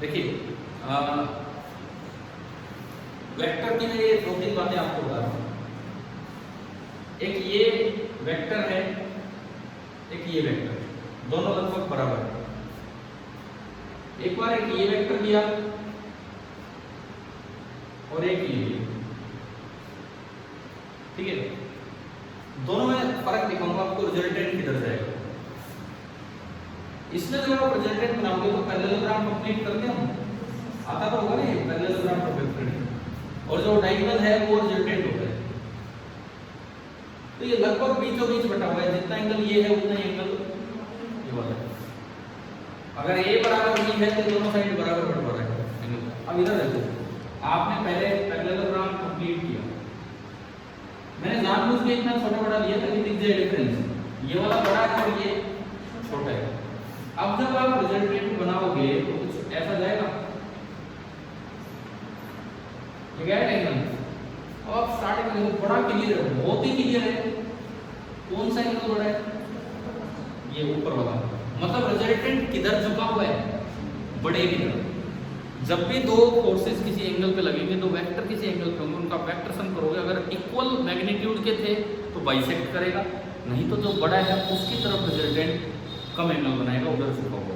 देखिए वेक्टर की मैं ये 2-3 बातें आपको बता रहा हूँ। एक ये वेक्टर है, एक ये वेक्टर, दोनों लगभग बराबर है। एक बार एक ये वेक्टर दिया और एक ये, ठीक है, दोनों में फर्क दिखाऊंगा आपको, रिजल्टेंट किधर जाएगा। इसमें जब आप रिजल्टेंट बनाओगे तो पैरेललोग्राम कंप्लीट करते हो, आता तो होगा नहीं पैरेललोग्राम का वेक्टर, और जो डायगोनल है वो रिजल्टेंट होता है। तो ये लगभग बीचों बीच बटा हुआ है, जितना एंगल ये है उतना एंगल ये वाला है। अगर ए बराबर बी है तो दोनों साइड बराबर बटा रहा है। अब इधर देखो, आपने पहले पैरेललोग्राम कंप्लीट किया, मैंने जानबूझ के इतना छोटा बड़ा लिया ताकि दिख जाए डिफरेंस, ये वाला बड़ा है और ये छोटा है। अब जब आप रिजल्टेंट बनाओगे तो कुछ ऐसा जाएगा, ये क्या है एंगल। अब आप स्टार्टिंग में देखो, बड़ा क्लियर है, बहुत ही क्लियर है, कौन सा एंगल बड़ा है? ये ऊपर वाला, मतलब रिजल्टेंट किधर झुका हुआ है? बड़े की तरफ। जब भी दो फोर्सेस किसी एंगल पे लगेंगे, दो वेक्टर किसी एंगल पे होंगे, उनका वेक्टर सम करोगे, अगर इक्वल मैग्नीट्यूड के थे तो बाइसेक्ट करेगा, नहीं तो जो बड़ा है उसकी तरफ रिजल्टेंट कम एंगल बनाएगा, उधर झुका हुआ।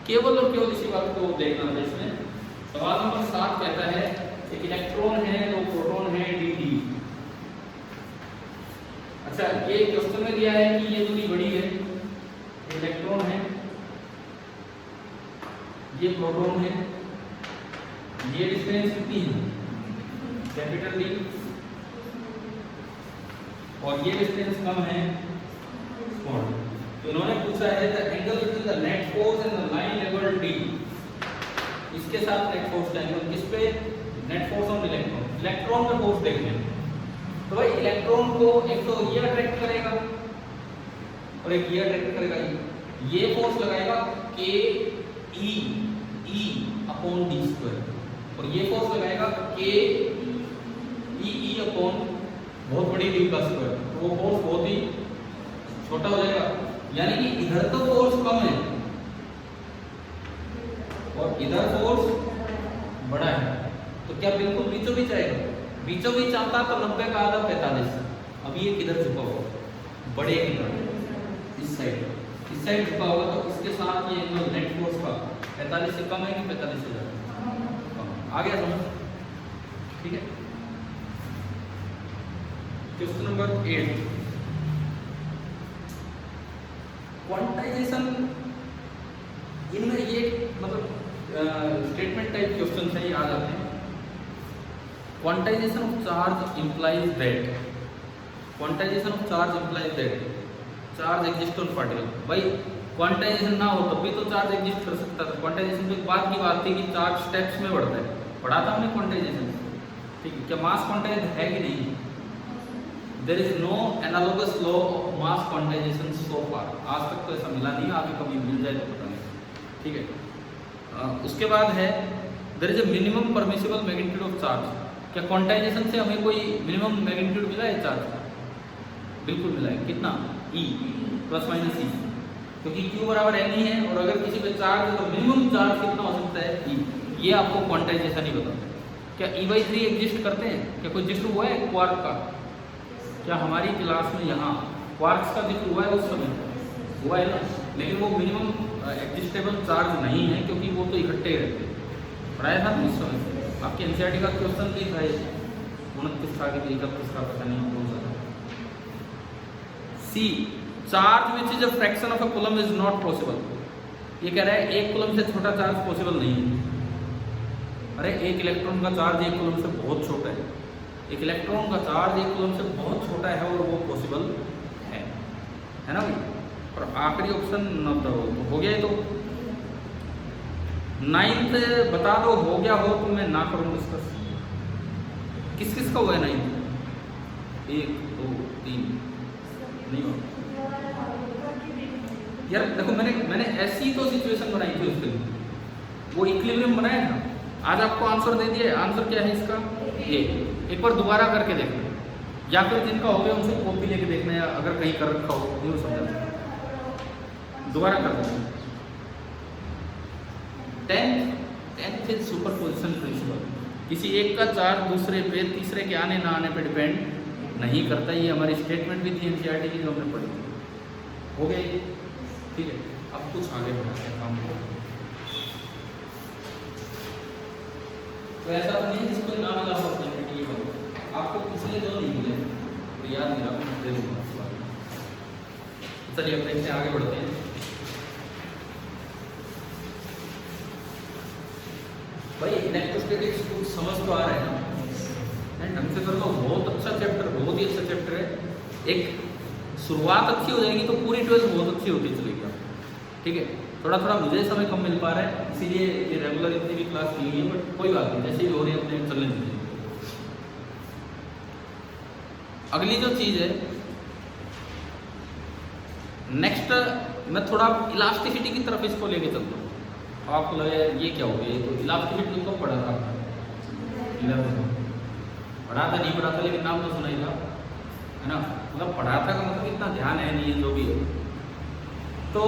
केवल और केवल इसी बात को देखना है इसमें। सवाल नंबर 7 कहता है एक इलेक्ट्रॉन है, 2 प्रोटॉन है, dd। अच्छा, ये क्वेश्चन में दिया है कि ये दूरी बड़ी है, इलेक्ट्रॉन है, ये प्रोटॉन है, ये डिस्टेंस कितनी है, कैपिटल D, और ये डिस्टेंस कम है, स्मॉल। तो इन्होंने पूछा है the angle between the net force and the line level D। इसके साथ नेट फोर्स का एंगल किस पे, net force on electron, electron पे फोर्स देखने हैं। तो भाई इलेक्ट्रॉन को एक तो ये अट्रैक्ट करेगा और एक ये अट्रैक्ट करेगा, ये फोर्स लगाएगा K E upon D square, और ये फोर्स लगाएगा K E अपॉन बहुत बड़ी D का स्क्वायर, तो वो फोर्स बहुत ही छोटा हो जाएगा। यानी कि इधर तो फोर्स कम है और इधर फोर्स बड़ा है, तो क्या बिल्कुल बीचों बीच आएगा, बीचों बीच आता तो 90 का आधा 45। अब ये किधर झुका होगा, बड़े किधर, इस साइड झुका होगा, तो इसके साथ ये एंगल नेट फोर्स का 45 से कम है कि 45 से ज्यादा। आ गया समझ, ठीक है। Question number 8, quantization. इनमें ये मतलब स्टेटमेंट टाइप क्वेश्चन है, याद आते हैं। Quantization of charge implies that, quantization of charge implies that charge exist on particle. भाई क्वांटाइजेशन ना हो तब भी तो चार्ज एग्जिस्ट कर सकता था। क्वांटाइजेशन तो एक बात की बात थी कि चार्ज स्टेप्स में बढ़ता है, पढ़ा था हमने क्वांटाइजेशन, ठीक है। क्या मास क्वांटाइज है कि नहीं? There is no analogous law of mass quantisation so far. आज तक तो ऐसा मिला नहीं, आगे कभी मिल जाए तो पता नहीं, ठीक है। उसके बाद है there is a minimum permissible magnitude of charge. क्या क्वांटाइजेशन से हमें कोई मिनिमम मैग्नीट्यूड मिला है चार्ज का? बिल्कुल मिला है। कितना? E प्लस माइनस E, क्योंकि Q बराबर n ही है, और अगर किसी पे चार्ज है तो मिनिमम चार्ज कितना हो सकता है, E। ये आपको क्वांटाइजेशन ही बताता है। क्या E/3 एग्जिस्ट करते हैं? क्या कोई जिक्र हुआ है क्वार्क का? क्या हमारी क्लास में यहाँ क्वार्क्स का जिक्र हुआ है? उस समय हुआ है ना, लेकिन वो मिनिमम एग्जिस्टेबल चार्ज नहीं है, क्योंककि वो तो इकट्ठे ही रहते हैं। पढ़ाया था उस समय आपके एनसीईआरटी का क्वेश्चन भी था, 29 था कि 31 था, पता नहीं कौन सा था। See, charge which is a fraction of a coulomb is not possible. ये कह रहा है 1 कूलम से छोटा चार्ज पॉसिबल नहीं है। अरे 1 इलेक्ट्रॉन का चार्ज 1 कूलम से बहुत छोटा है, 1 इलेक्ट्रॉन का चार्ज 1 कूलम से बहुत छोटा है, और वो पॉसिबल है ना भाई। और आखिरी ऑप्शन हो गया है, तो 9th बता दो, हो गया हो तो मैं ना करूँ डिस्कस। किस किस का हुआ है 9th? 1 2 3 नहीं हो यार। देखो मैंने ऐसी तो सिचुएशन बनाई थी उस दिन, वो इक्विलिब्रियम बनाया था। आज आपको आंसर दे दिया। आंसर क्या है इसका? ये एक बार दोबारा करके देखना, या फिर जिनका हो गया उनसे कॉपी लेके देखना, या अगर कहीं कर रखा हो नहीं समझा, दोबारा कर देना। 10th is superposition principle. किसी एक का चार्ज दूसरे पे, तीसरे के आने ना आने पे डिपेंड नहीं करता। ये हमारी स्टेटमेंट भी थी एनसीईआरटी की जो हमने पढ़ी। हो गया, ठीक है। अब कुछ आगे बढ़ाते हैं काम को। तो ऐसा तो नहीं जिसको ना मिला हो ये आपको पिछले 2 नहीं मिले तो याद नहीं रहा, दे दूंगा। चलिए अब देखते हैं, आगे बढ़ते हैं। भाई इलेक्ट्रोस्टैटिक्स कुछ समझ तो आ रहा है ना, ढंग से कर लो। बहुत अच्छा चैप्टर, बहुत ही अच्छा चैप्टर है। एक शुरुआत अच्छी हो जाएगी तो पूरी 12th बहुत अच्छी होती चलेगी, ठीक है। थोड़ा थोड़ा मुझे समय कम मिल पा रहा है, इसीलिए ये रेगुलर इतनी भी क्लास नहीं है, बट कोई बात नहीं, जैसे भी हो रही है अपने चलने दीजिए। अगली जो चीज़ है नेक्स्ट, मैं थोड़ा इलास्टिसिटी की तरफ इसको लेके चलता हूँ। आपको लगे ये क्या हो गया, तो इलास्टिसिटी तो पढ़ा था, पढ़ा था नहीं पढ़ा था, लेकिन नाम तो सुना ही था, है ना। मतलब पढ़ा था का मतलब इतना ध्यान है नहीं है, जो भी है। तो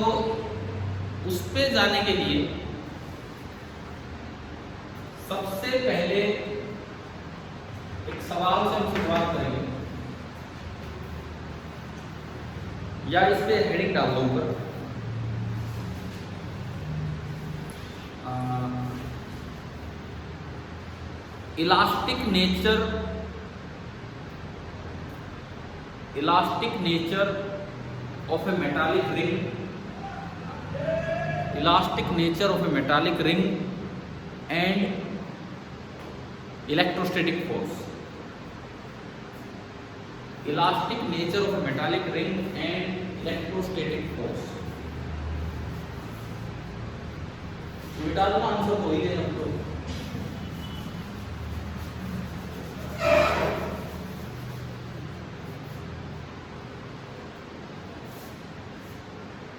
उस पे जाने के लिए सबसे पहले एक सवाल से हम शुरुआत करेंगे, या इस पे हेडिंग डाल दो ऊपर, elastic nature of A metallic ring and electrostatic force. Elastic nature of A metallic ring and electrostatic force. बेटा तो आंसर हो ही गए हम तो।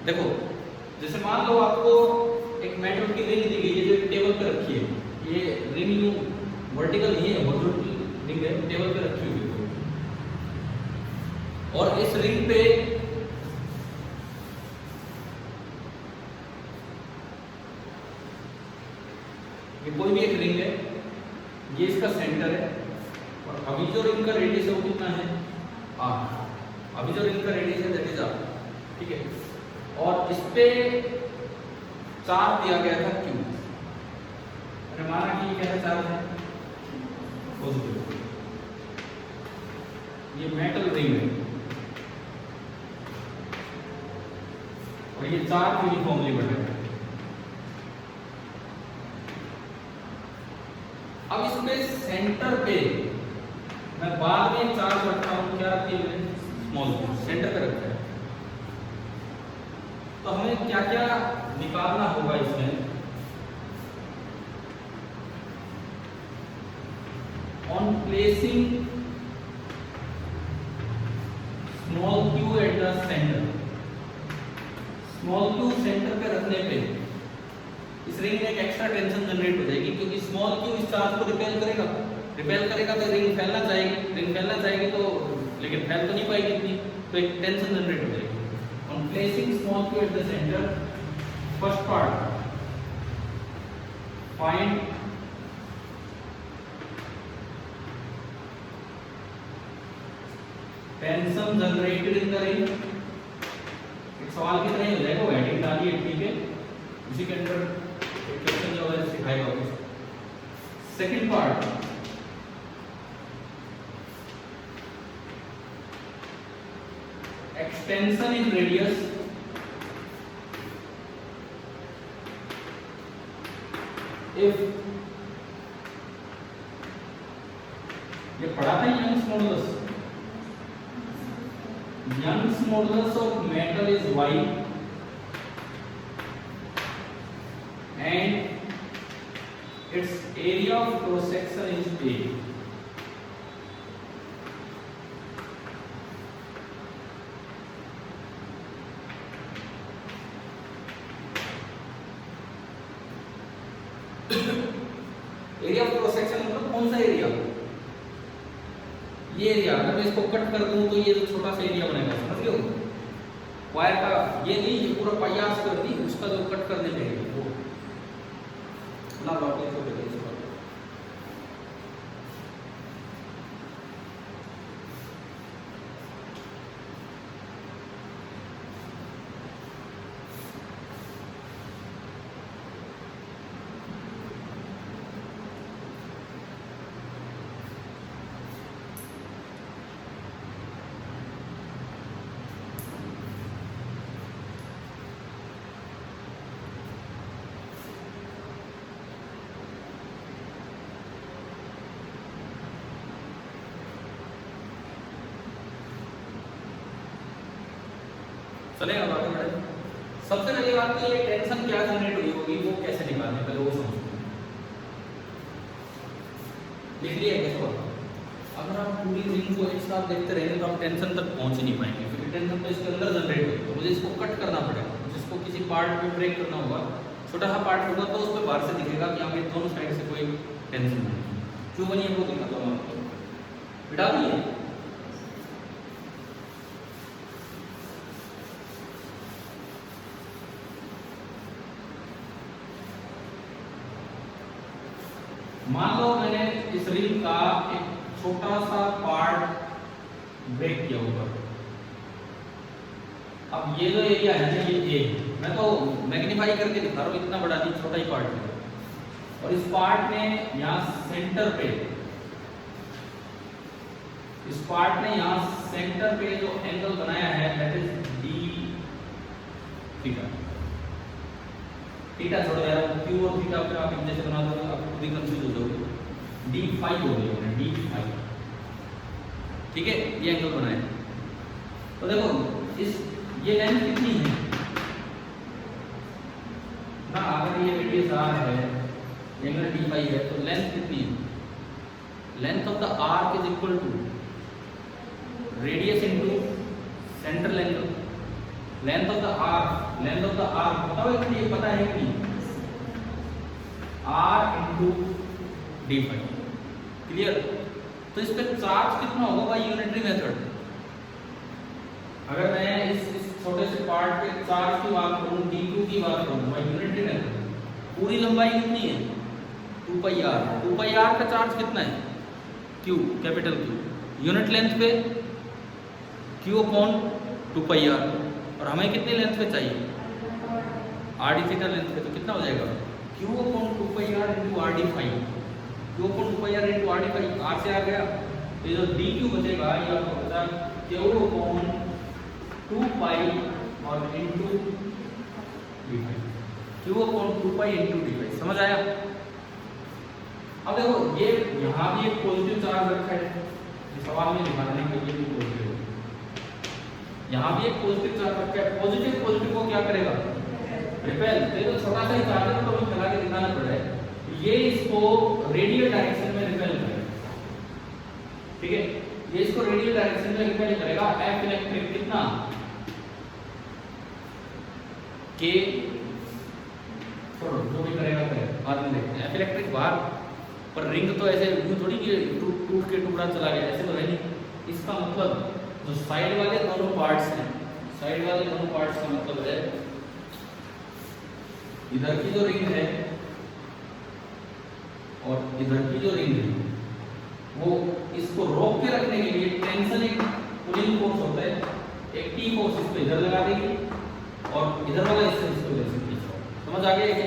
देखो जैसे मान लो आपको एक मेटल की रिंग दी गई है जो एक टेबल पे रखी है। ये रिंग यूं वर्टिकल नहीं है, हॉरिजॉन्टल रिंग है, टेबल पे रखी हुई है। और इस रिंग पे ये कोई भी एक रिंग है, ये इसका सेंटर है और अभी जो रिंग का रेडियस है वो कितना है 8। अभी जो रिंग का रेडियस है दैट इज 8, ठीक है। और इस पे चार्ज दिया गया था Q। मैंने माना कि ये कैसा चार्ज है पॉजिटिव। ये मेटल रिंग है और ये चार्ज यूनिफॉर्मली बढ़ रहा है। अब इसमें सेंटर पे मैं बाद में चार्ज रखता हूं, क्या रखती है स्मॉल सेंटर पे रखता है। तो हमें क्या क्या निकालना होगा इसमें। On placing small q at the centre, small q centre पे रखने पे इस रिंग में एक एक्स्ट्रा टेंशन जनरेट हो जाएगी, क्योंकि स्मॉल q इस चार्ज को रिपेल करेगा तो रिंग फैलना चाहेगी तो लेकिन फैल तो नहीं पाएगी इतनी, तो एक टेंशन जनरेट हो जाएगी। On placing small q at the center, first part, find tension generated in the ring। एक सवाल की तरह ही हो जाएगा, हेडिंग डालिए, ठीक है। इसी के अंदर एक क्वेश्चन जो है सिखाएगा। Second part, extension in radius if ये पढ़ा था Young's modulus of metal is y and its area of cross section is a। Area of cross section मतलब कौन सा एरिया, ये एरिया। अगर मैं इसको कट कर दूं तो ये जो छोटा सा एरिया बनेगा, समझ गए हो वायर का। ये नहीं, ये पूरा पायास कर दी, उसका जो कट करने पे वो ना लॉक ले तो चलेगा आगे बढ़े। सबसे पहली बात तो ये टेंशन क्या जनरेट हुई होगी वो कैसे निकालने, पहले वो समझो। लिख लिया कैसे होगा। अगर आप पूरी रिंग को एक साथ देखते रहेंगे तो आप टेंशन तक पहुंच ही नहीं पाएंगे, क्योंकि टेंशन तो इसके अंदर जनरेट होगी। तो मुझे इसको कट करना पड़ेगा, मुझे इसको किसी पार्ट में ब्रेक करना होगा। छोटा सा पार्ट होगा तो उस पर बाहर से दिखेगा कि यहाँ पे दोनों साइड से कोई टेंशन नहीं है। जो बनी है वो दिखाता हूँ आपको, बिठा दिए। मान लो मैंने इस रिंग का एक छोटा सा पार्ट ब्रेक किया ऊपर। अब ये जो एरिया है ना, ये ए, मैं तो मैग्नीफाई करके दिखा रहा हूँ, इतना बड़ा नहीं, छोटा ही पार्ट है। और इस पार्ट ने यहाँ सेंटर पे, इस पार्ट ने यहाँ सेंटर पे जो एंगल बनाया है that is D theta. Theta छोड़ो यार, क्यू और थीटा पे आप जैसे बना दो आप खुद ही कंफ्यूज हो जाओगे। डी फाइव हो गया, डी फाइव, ठीक है, ये एंगल बनाया। तो देखो इस ये लेंथ कितनी है ना, अगर ये रेडियस आर है, एंगल डी फाइव है, तो लेंथ कितनी है? Length of the arc is equal to radius into central angle. Length of the arc, length of the arc बताओ कितनी है, पता है कि r into d five. Clear? तो इस पे चार्ज कितना होगा बाय यूनिटरी मेथड? अगर मैं इस छोटे से पार्ट पे चार्ज की बात करूं, dq की बात करूं बाय यूनिटरी मेथड, पूरी लंबाई कितनी है? 2 पाई r। 2 पाई r का चार्ज कितना है? q, capital Q। Unit length पे q अपॉन 2 पाई r, और हमें कितने लेंथ पे चाहिए? r d थीटा लेंथ पे, तो कितना हो जाएगा? q अपॉन 2 पाई r into r d five. q upon 2 पाई r into r d five, r से आ गया, तो जो dq बचेगा ये आपको बचा q अपॉन 2 पाई और into d five, q upon 2 पाई इनटू d फाइव। समझ आया? अब देखो ये यहाँ भी एक पॉजिटिव चार्ज रखा है, इस सवाल में दिखाने के लिए भी पॉजिटिव, यहाँ भी एक पॉजिटिव चार्ज रखा है। पॉजिटिव पॉजिटिव को क्या करेगा? रिपेल। तो छोटा सा ही चार्ज है तो हमें चला के दिखाना पड़ रहा है, ये इसको रेडियल डायरेक्शन में रिपेल करेगा, ठीक है, ये इसको रेडियल डायरेक्शन में रिपेल करेगा। एफ इलेक्ट्रिक कितना? के, छोड़ो जो भी करेगा करेगा, बाद में देखते हैं। एफ इलेक्ट्रिक बाहर, पर रिंग तो ऐसे थोड़ी कि टूट के टुकड़ा चला गया, ऐसे तो है नहीं। इसका मतलब जो साइड वाले दोनों पार्ट्स हैं, साइड वाले दोनों पार्ट्स का मतलब है इधर की जो रिंग है और इधर की जो रिंग है, वो इसको रोक के रखने के लिए टेंशन, एक पुलिंग फोर्स होता है, एक टी फोर्स इस पे इधर लगा देगी और इधर वाला इससे इसको इधर से खींचो। समझ आ गया कि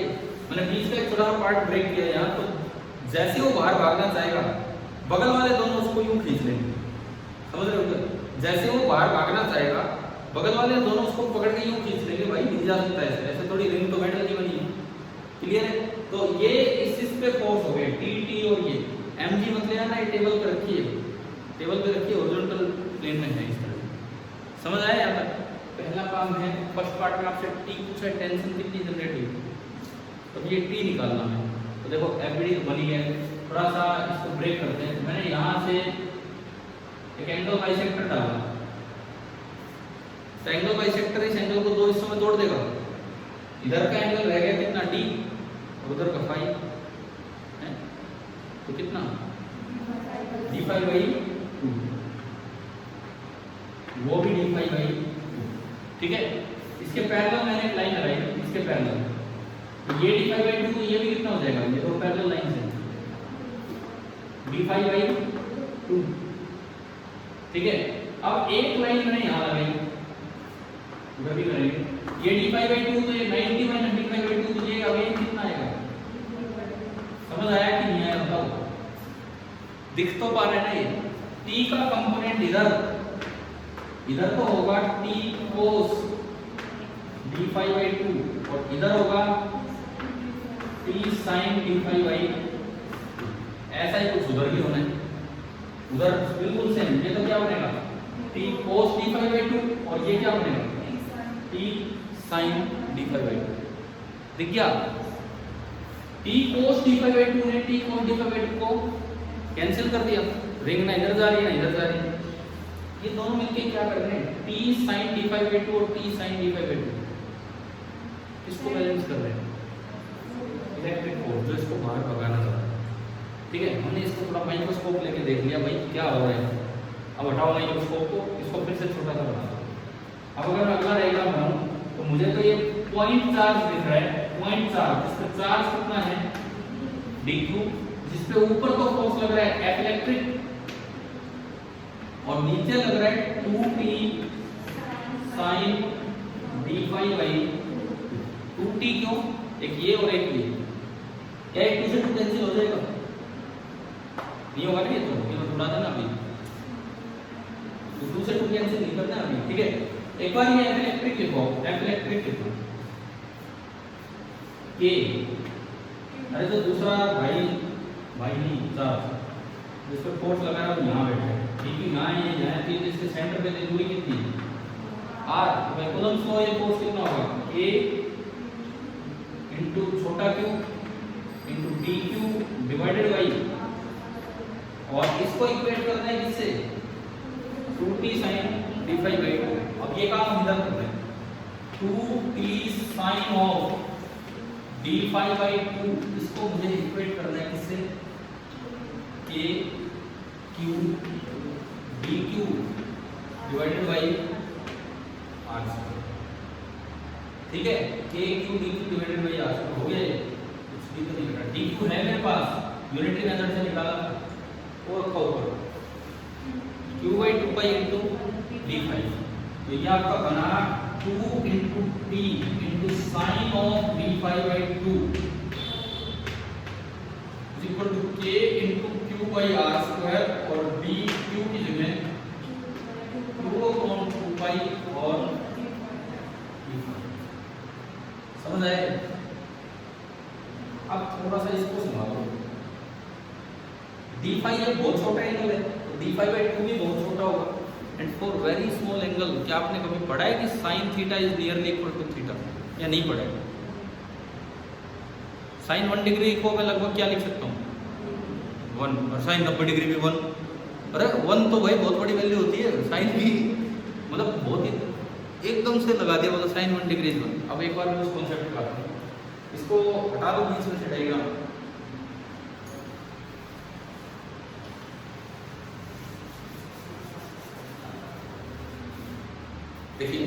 मैंने बीच का एक छोटा सा पार्ट ब्रेक किया यहाँ, तो जैसे वो बाहर भागना चाहेगा बगल वाले दोनों उसको यूं खींच लेंगे। समझ रहे हो? जैसे वो बाहर भागना चाहेगा बगल वाले दोनों उसको पकड़ के यूं खींच लेंगे, भाई मिल जा सकता है ऐसे थोड़ी, रिंग तो मेटल की बनी है। क्लियर है? तो ये इस पे फोर्स हो गए टी टी, और ये एम जी मतलब है ना, ये टेबल पे रखी है, टेबल पे रखी है, हॉरिजॉन्टल प्लेन में है इस तरह। समझ आया यहाँ तक? पहला काम है, फर्स्ट पार्ट में आपसे टी पूछा है, टेंशन कितनी जनरेट हुई, तो ये टी निकालना है। तो देखो एफबीडी तो बनी है, थोड़ा सा इसको ब्रेक करते हैं। मैंने यहाँ से एक एंगल बाइसेक्टर डाला, तो एंगल बाइसेक्टर इस एंगल को दो हिस्सों में तोड़ देगा। इधर का एंगल रह गया कितना? डी, और उधर का फाइव है, तो कितना? डी फाइव बाई 2, वो भी डी फाइव बाई 2, ठीक है। इसके पैरेलल मैंने एक लाइन लगाई, इसके पैरेलल, तो ये डी फाइव बाई 2, ये भी कितना हो जाएगा? ये दो पैरेलल लाइन है, डी फाइव बाई 2, ठीक है। अब एक लाइन मैंने यहाँ लगाई, उधर भी करेंगे, ये डी फाइव बाई 2, तो ये 90 माइनस डी फाइव बाई 2, तो ये अगेन कितना आएगा? समझ आया कि नहीं आया बताओ? दिख तो पा रहे ना ये? टी का कंपोनेंट इधर तो होगा t cos d five by 2, और इधर होगा t sine d five by 2। ऐसा ही कुछ उधर भी होना है, उधर बिल्कुल सेम। ये तो क्या बनेगा? T cos d five by 2, और ये क्या बनेगा? T sine d five by 2। दिख गया? T cos d five by 2 ने t cos d five by 2 को कैंसिल कर दिया, रिंग ना इधर जा रही है ना इधर जा रही है, ये दोनों मिलके क्या कर रहे हैं? T sine d five by 2 और t sine d five by 2 किसको बैलेंस कर रहे हैं? इलेक्ट्रिक फोर्स, जो इसको बाहर भगाना चाह रहा है, ठीक है। हमने इसको थोड़ा माइक्रोस्कोप लेके देख लिया भाई क्या हो रहा है। अब हटाओ माइक्रोस्कोप को, इसको फिर से छोटा सा बना दो। अब अगर मैं अगला डायग्राम बनाऊं तो मुझे तो ये पॉइंट चार्ज दिख रहा है, पॉइंट चार्ज, इसका चार्ज कितना है? dq, जिसपे ऊपर तो फोर्स लग रहा है F इलेक्ट्रिक, और नीचे लग रहा है 2t sin d five by 2t। क्यों? एक ये और एक ये, क्या 2 से 2 कैंसिल हो जाएगा? नहीं होगा नहीं, तो ये मत उड़ा देना अभी, तो 2 से 2 कैंसिल नहीं करना अभी, ठीक है। एक बार ये इलेक्ट्रिक लिखो, इलेक्ट्रिक लिखो के, अरे तो दूसरा भाई नहीं चार्ज जिस पर फोर्स लगा रहा है यहाँ बैठा है, ठीक है, यहाँ ये यहाँ थी, इसके सेंटर पे दूरी कितनी r, तो भाई कूलम्ब लॉ ये फोर्स कितना होगा a इनटू छोटा q into dq divided by, और इसको इक्वेट करना है किससे 2t sin d phi by 2। अब ये काम हम इधर करते हैं, 2t sin of d phi by 2, इसको मुझे इक्वेट करना है किससे a q dq divided by r square, ठीक है। a q dq divided by r square हो गया, कुछ भी तो नहीं करना, dq है मेरे पास, यूनिटरी मेथड से निकाला और रखा ऊपर q by 2 pi into d phi, तो ये आपका बना 2 into t into sin of d phi by 2 is equal to k into q by r square, और dq की जगह 2 upon 2 pi और d phi, समझ आए? अब थोड़ा सा इसको संभालो, d phi ये बहुत छोटा एंगल है, तो d phi by 2 भी बहुत छोटा होगा, and for very small angle, क्या आपने कभी पढ़ा है कि sin theta is nearly equal to theta, या नहीं पढ़ा है? sin 1 डिग्री को मैं लगभग क्या लिख सकता हूँ 1, और sin 90 डिग्री भी 1, अरे 1 तो भाई बहुत बड़ी वैल्यू होती है, sin भी मतलब बहुत ही एकदम से लगा दिया, मतलब sin 1 डिग्री 1। अब एक बार मैं उस कॉन्सेप्ट पे आता हूँ, इसको हटा दो बीच में से डायग्राम, देखिए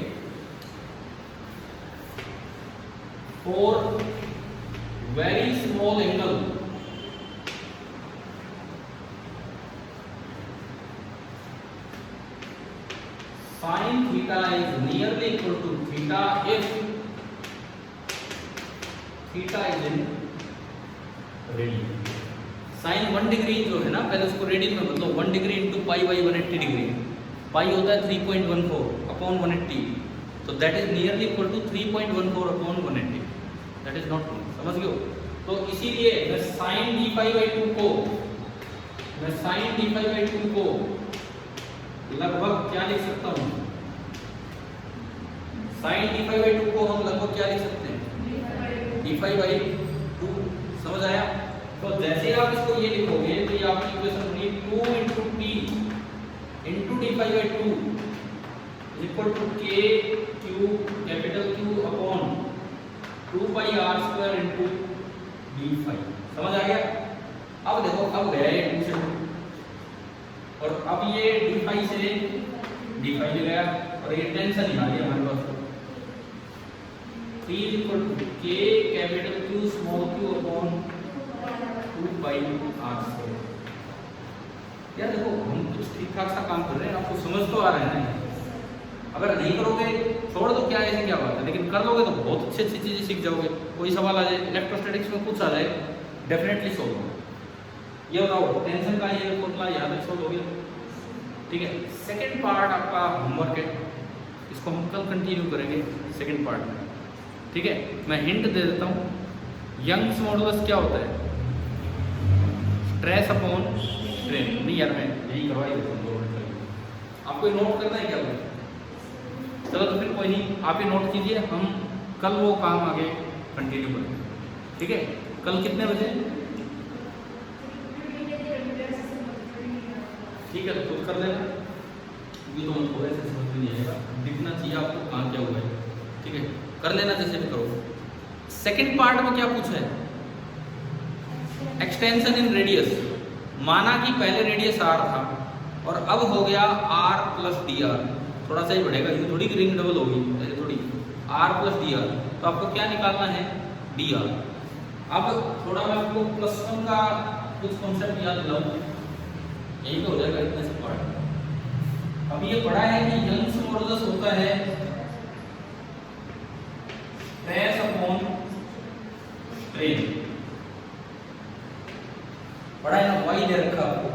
for very small angle sin theta is nearly equal to theta if theta is in radian। sin 1 degree जो है ना, पहले उसको रेडियन में बदलो, 1 degree into pi by 180 degree, pi होता है 3.14 अपॉन 180, तो that is nearly equal to 3.14 upon 180, that is not, समझ गए हो? तो इसीलिए मैं sin d phi by 2 को, मैं sin d phi by 2 को लगभग क्या लिख सकता हूँ, sin d phi by 2 को हम लगभग क्या लिख सकते हैं d phi by 2, समझ आया? तो जैसे आप इसको ये लिखोगे तो ये आपकी इक्वेशन बनी 2 into t into d phi by 2 is equal to k q capital Q upon 2 pi r square into d phi, समझ आ गया? अब देखो, अब गया ये 2 से 2, और अब ये d phi से d phi ले गया, और ये टेंशन नहीं आ रही हमारे पास, 3 is equal to k capital Q small q upon 2 pi r square। यार देखो, हम कुछ ठीक ठाक सा काम कर रहे हैं, आपको समझ तो आ रहा है ना? अगर नहीं करोगे छोड़ दो, क्या ऐसी क्या बात है, लेकिन कर लोगे तो बहुत अच्छी अच्छी चीज़ें सीख जाओगे। कोई सवाल आ जाए इलेक्ट्रोस्टैटिक्स में, कुछ आ जाए, डेफिनेटली सोल्व होगा। ये बताओ टेंशन का ये फॉर्मूला याद है, सोल्व हो गया, ठीक है। सेकंड पार्ट आपका होमवर्क है, इसको हम कल कंटिन्यू करेंगे सेकंड पार्ट में, ठीक है। मैं हिंट दे देता हूँ, यंग्स मॉडुलस क्या होता है, स्ट्रेस अपॉन स्ट्रेन। नहीं यार, मैं यही करवा ही देता हूँ, आपको नोट करना है क्या बोले? चलो तो फिर कोई नहीं, आप ही नोट कीजिए, हम कल वो काम आगे कंटिन्यू करेंगे, ठीक है। कल कितने बजे? ठीक है, तो खुद कर लेना, ये तो हमको ऐसे समझ में नहीं आएगा, दिखना चाहिए आपको कहाँ क्या हुआ है, ठीक है। कर लेना जैसे भी करो। सेकंड पार्ट में क्या पूछा है, एक्सटेंशन इन रेडियस। माना कि पहले रेडियस r था और अब हो गया r प्लस डी आर, थोड़ा सा ही बढ़ेगा, ये थोड़ी रिंग डबल होगी, ऐसे थोड़ी, r प्लस डी आर, तो आपको क्या निकालना है डी आर। अब थोड़ा मैं आपको प्लस वन का कुछ कॉन्सेप्ट याद दिलाऊं, यही तो हो जाएगा इतने से पार्ट। अब ये पढ़ा है कि यंग्स मॉडुलस होता है स्ट्रेस अपॉन स्ट्रेन, बड़ा है ना, वाई दे रखा आपको।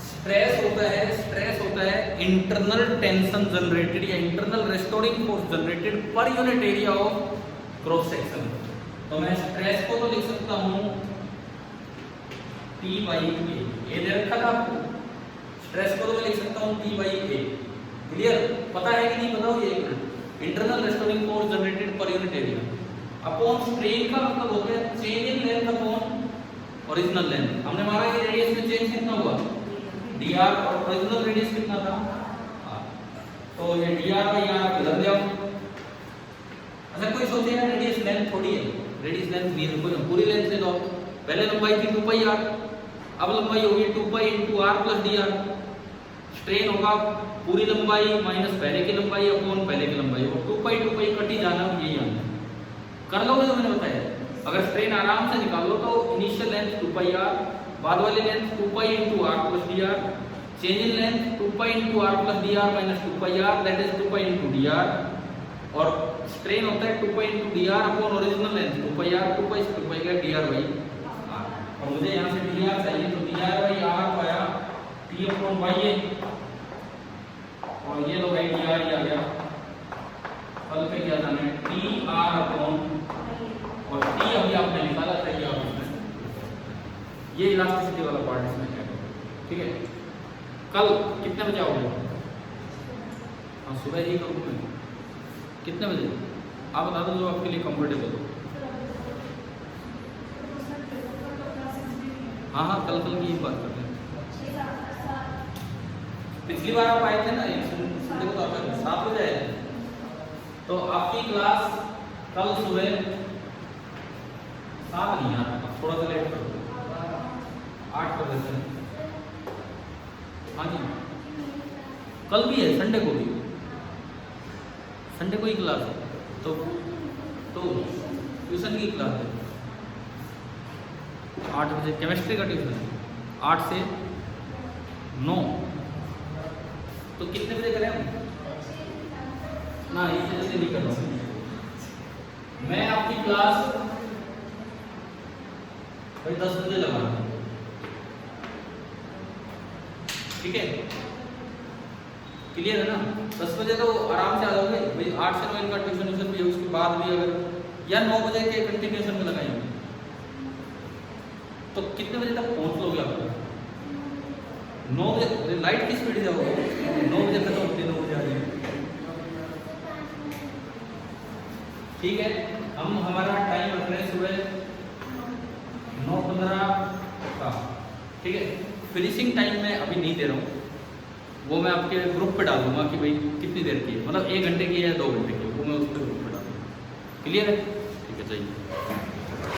स्ट्रेस होता है इंटरनल टेंशन जनरेटेड या internal restoring force generated per unit area of cross section. तो मैं स्ट्रेस को तो लिख सकता हूं T बाई ए दे रखा था आपको, स्ट्रेस को तो मैं लिख सकता हूं T बाई ए। क्लियर? पता है कि नहीं बताओ ये? Internal restoring force generated per unit area upon strain का मतलब होता है change in length upon original length. हमने माना कि रेडियस में चेंज कितना हुआ dr और ओरिजिनल रेडियस कितना था तो ये dr बाई r बदल जाओ। अच्छा कोई सोचे यार रेडियस लेंथ थोड़ी है, रेडियस लेंथ भी है, पूरी लेंथ ले लो। पहले लंबाई थी 2 पाई r, अब लंबाई होगी 2 pi into r plus dr। Strain होगा पूरी लंबाई माइनस पहले की लंबाई अपॉन पहले की लंबाई, और 2 पाई कट ही जाना, यही आना कर लो जो मैंने बताया। अगर स्ट्रेन आराम से निकालो तो इनिशियल लेंथ 2 पाई r, बाद वाली length 2 pi into r plus dr, change in length 2 pi into r plus dr minus 2 pi r that is 2 pi into dr, और स्ट्रेन होता है 2 pi into dr upon original length 2 पाई r, 2 पाई का dr by r। और मुझे यहाँ से dr चाहिए तो dr बाई r पाया t अपॉन y है, और ये लो भाई dr ही आ गया। कल पे क्या था मैं dr अपॉन, और t अभी आपने निकाला था ये आप इसमें, ये इलास्टिसिटी वाला पार्ट इसमें है। ठीक है, कल कितने बजे आओगे? हाँ सुबह ही करूँ मैं, कितने बजे आप बता दो जो आपके लिए कंफर्टेबल हो। हाँ कल की ही बात करते हैं। पिछली बार आप आए थे ना, संडे को तो आपका 7 बजे आए, तो आपकी क्लास कल सुबह 7 नहीं यार, थोड़ा सा लेट कर दो, 8 कर देते हैं। हाँ जी कल भी है, संडे को भी, संडे को ही क्लास है, तो ट्यूशन की क्लास है 8 बजे, केमिस्ट्री का ट्यूशन है 8 से 9। तो कितने बजे करें हम? ना इसे जैसे नहीं कर रहा हूँ मैं, आपकी क्लास भाई 10 बजे लगाना, ठीक है? क्लियर है ना? 10 बजे तो आराम से आ जाओगे भाई, 8 से 9 इनका ट्यूशन भी है, उसके बाद भी अगर या 9 बजे के कंटिन्यूएशन में लगाएंगे तो कितने बजे तक पहुंच लोगे आप? 9 बजे लाइट की स्पीड जाओगे, 9 बजे खत्म होती है, 9 बजे आ जाएंगे। ठीक है, हम हमारा टाइम रख रहे हैं सुबह 9:15 का। ठीक है, फिनिशिंग टाइम मैं अभी नहीं दे रहा हूँ, वो मैं आपके ग्रुप पे डाल दूंगा कि भाई कितनी देर की है, मतलब 1 घंटे की है या 2 घंटे की, वो मैं उस पर ग्रुप पे डाल दूँगा। क्लियर है? ठीक है, चाहिए।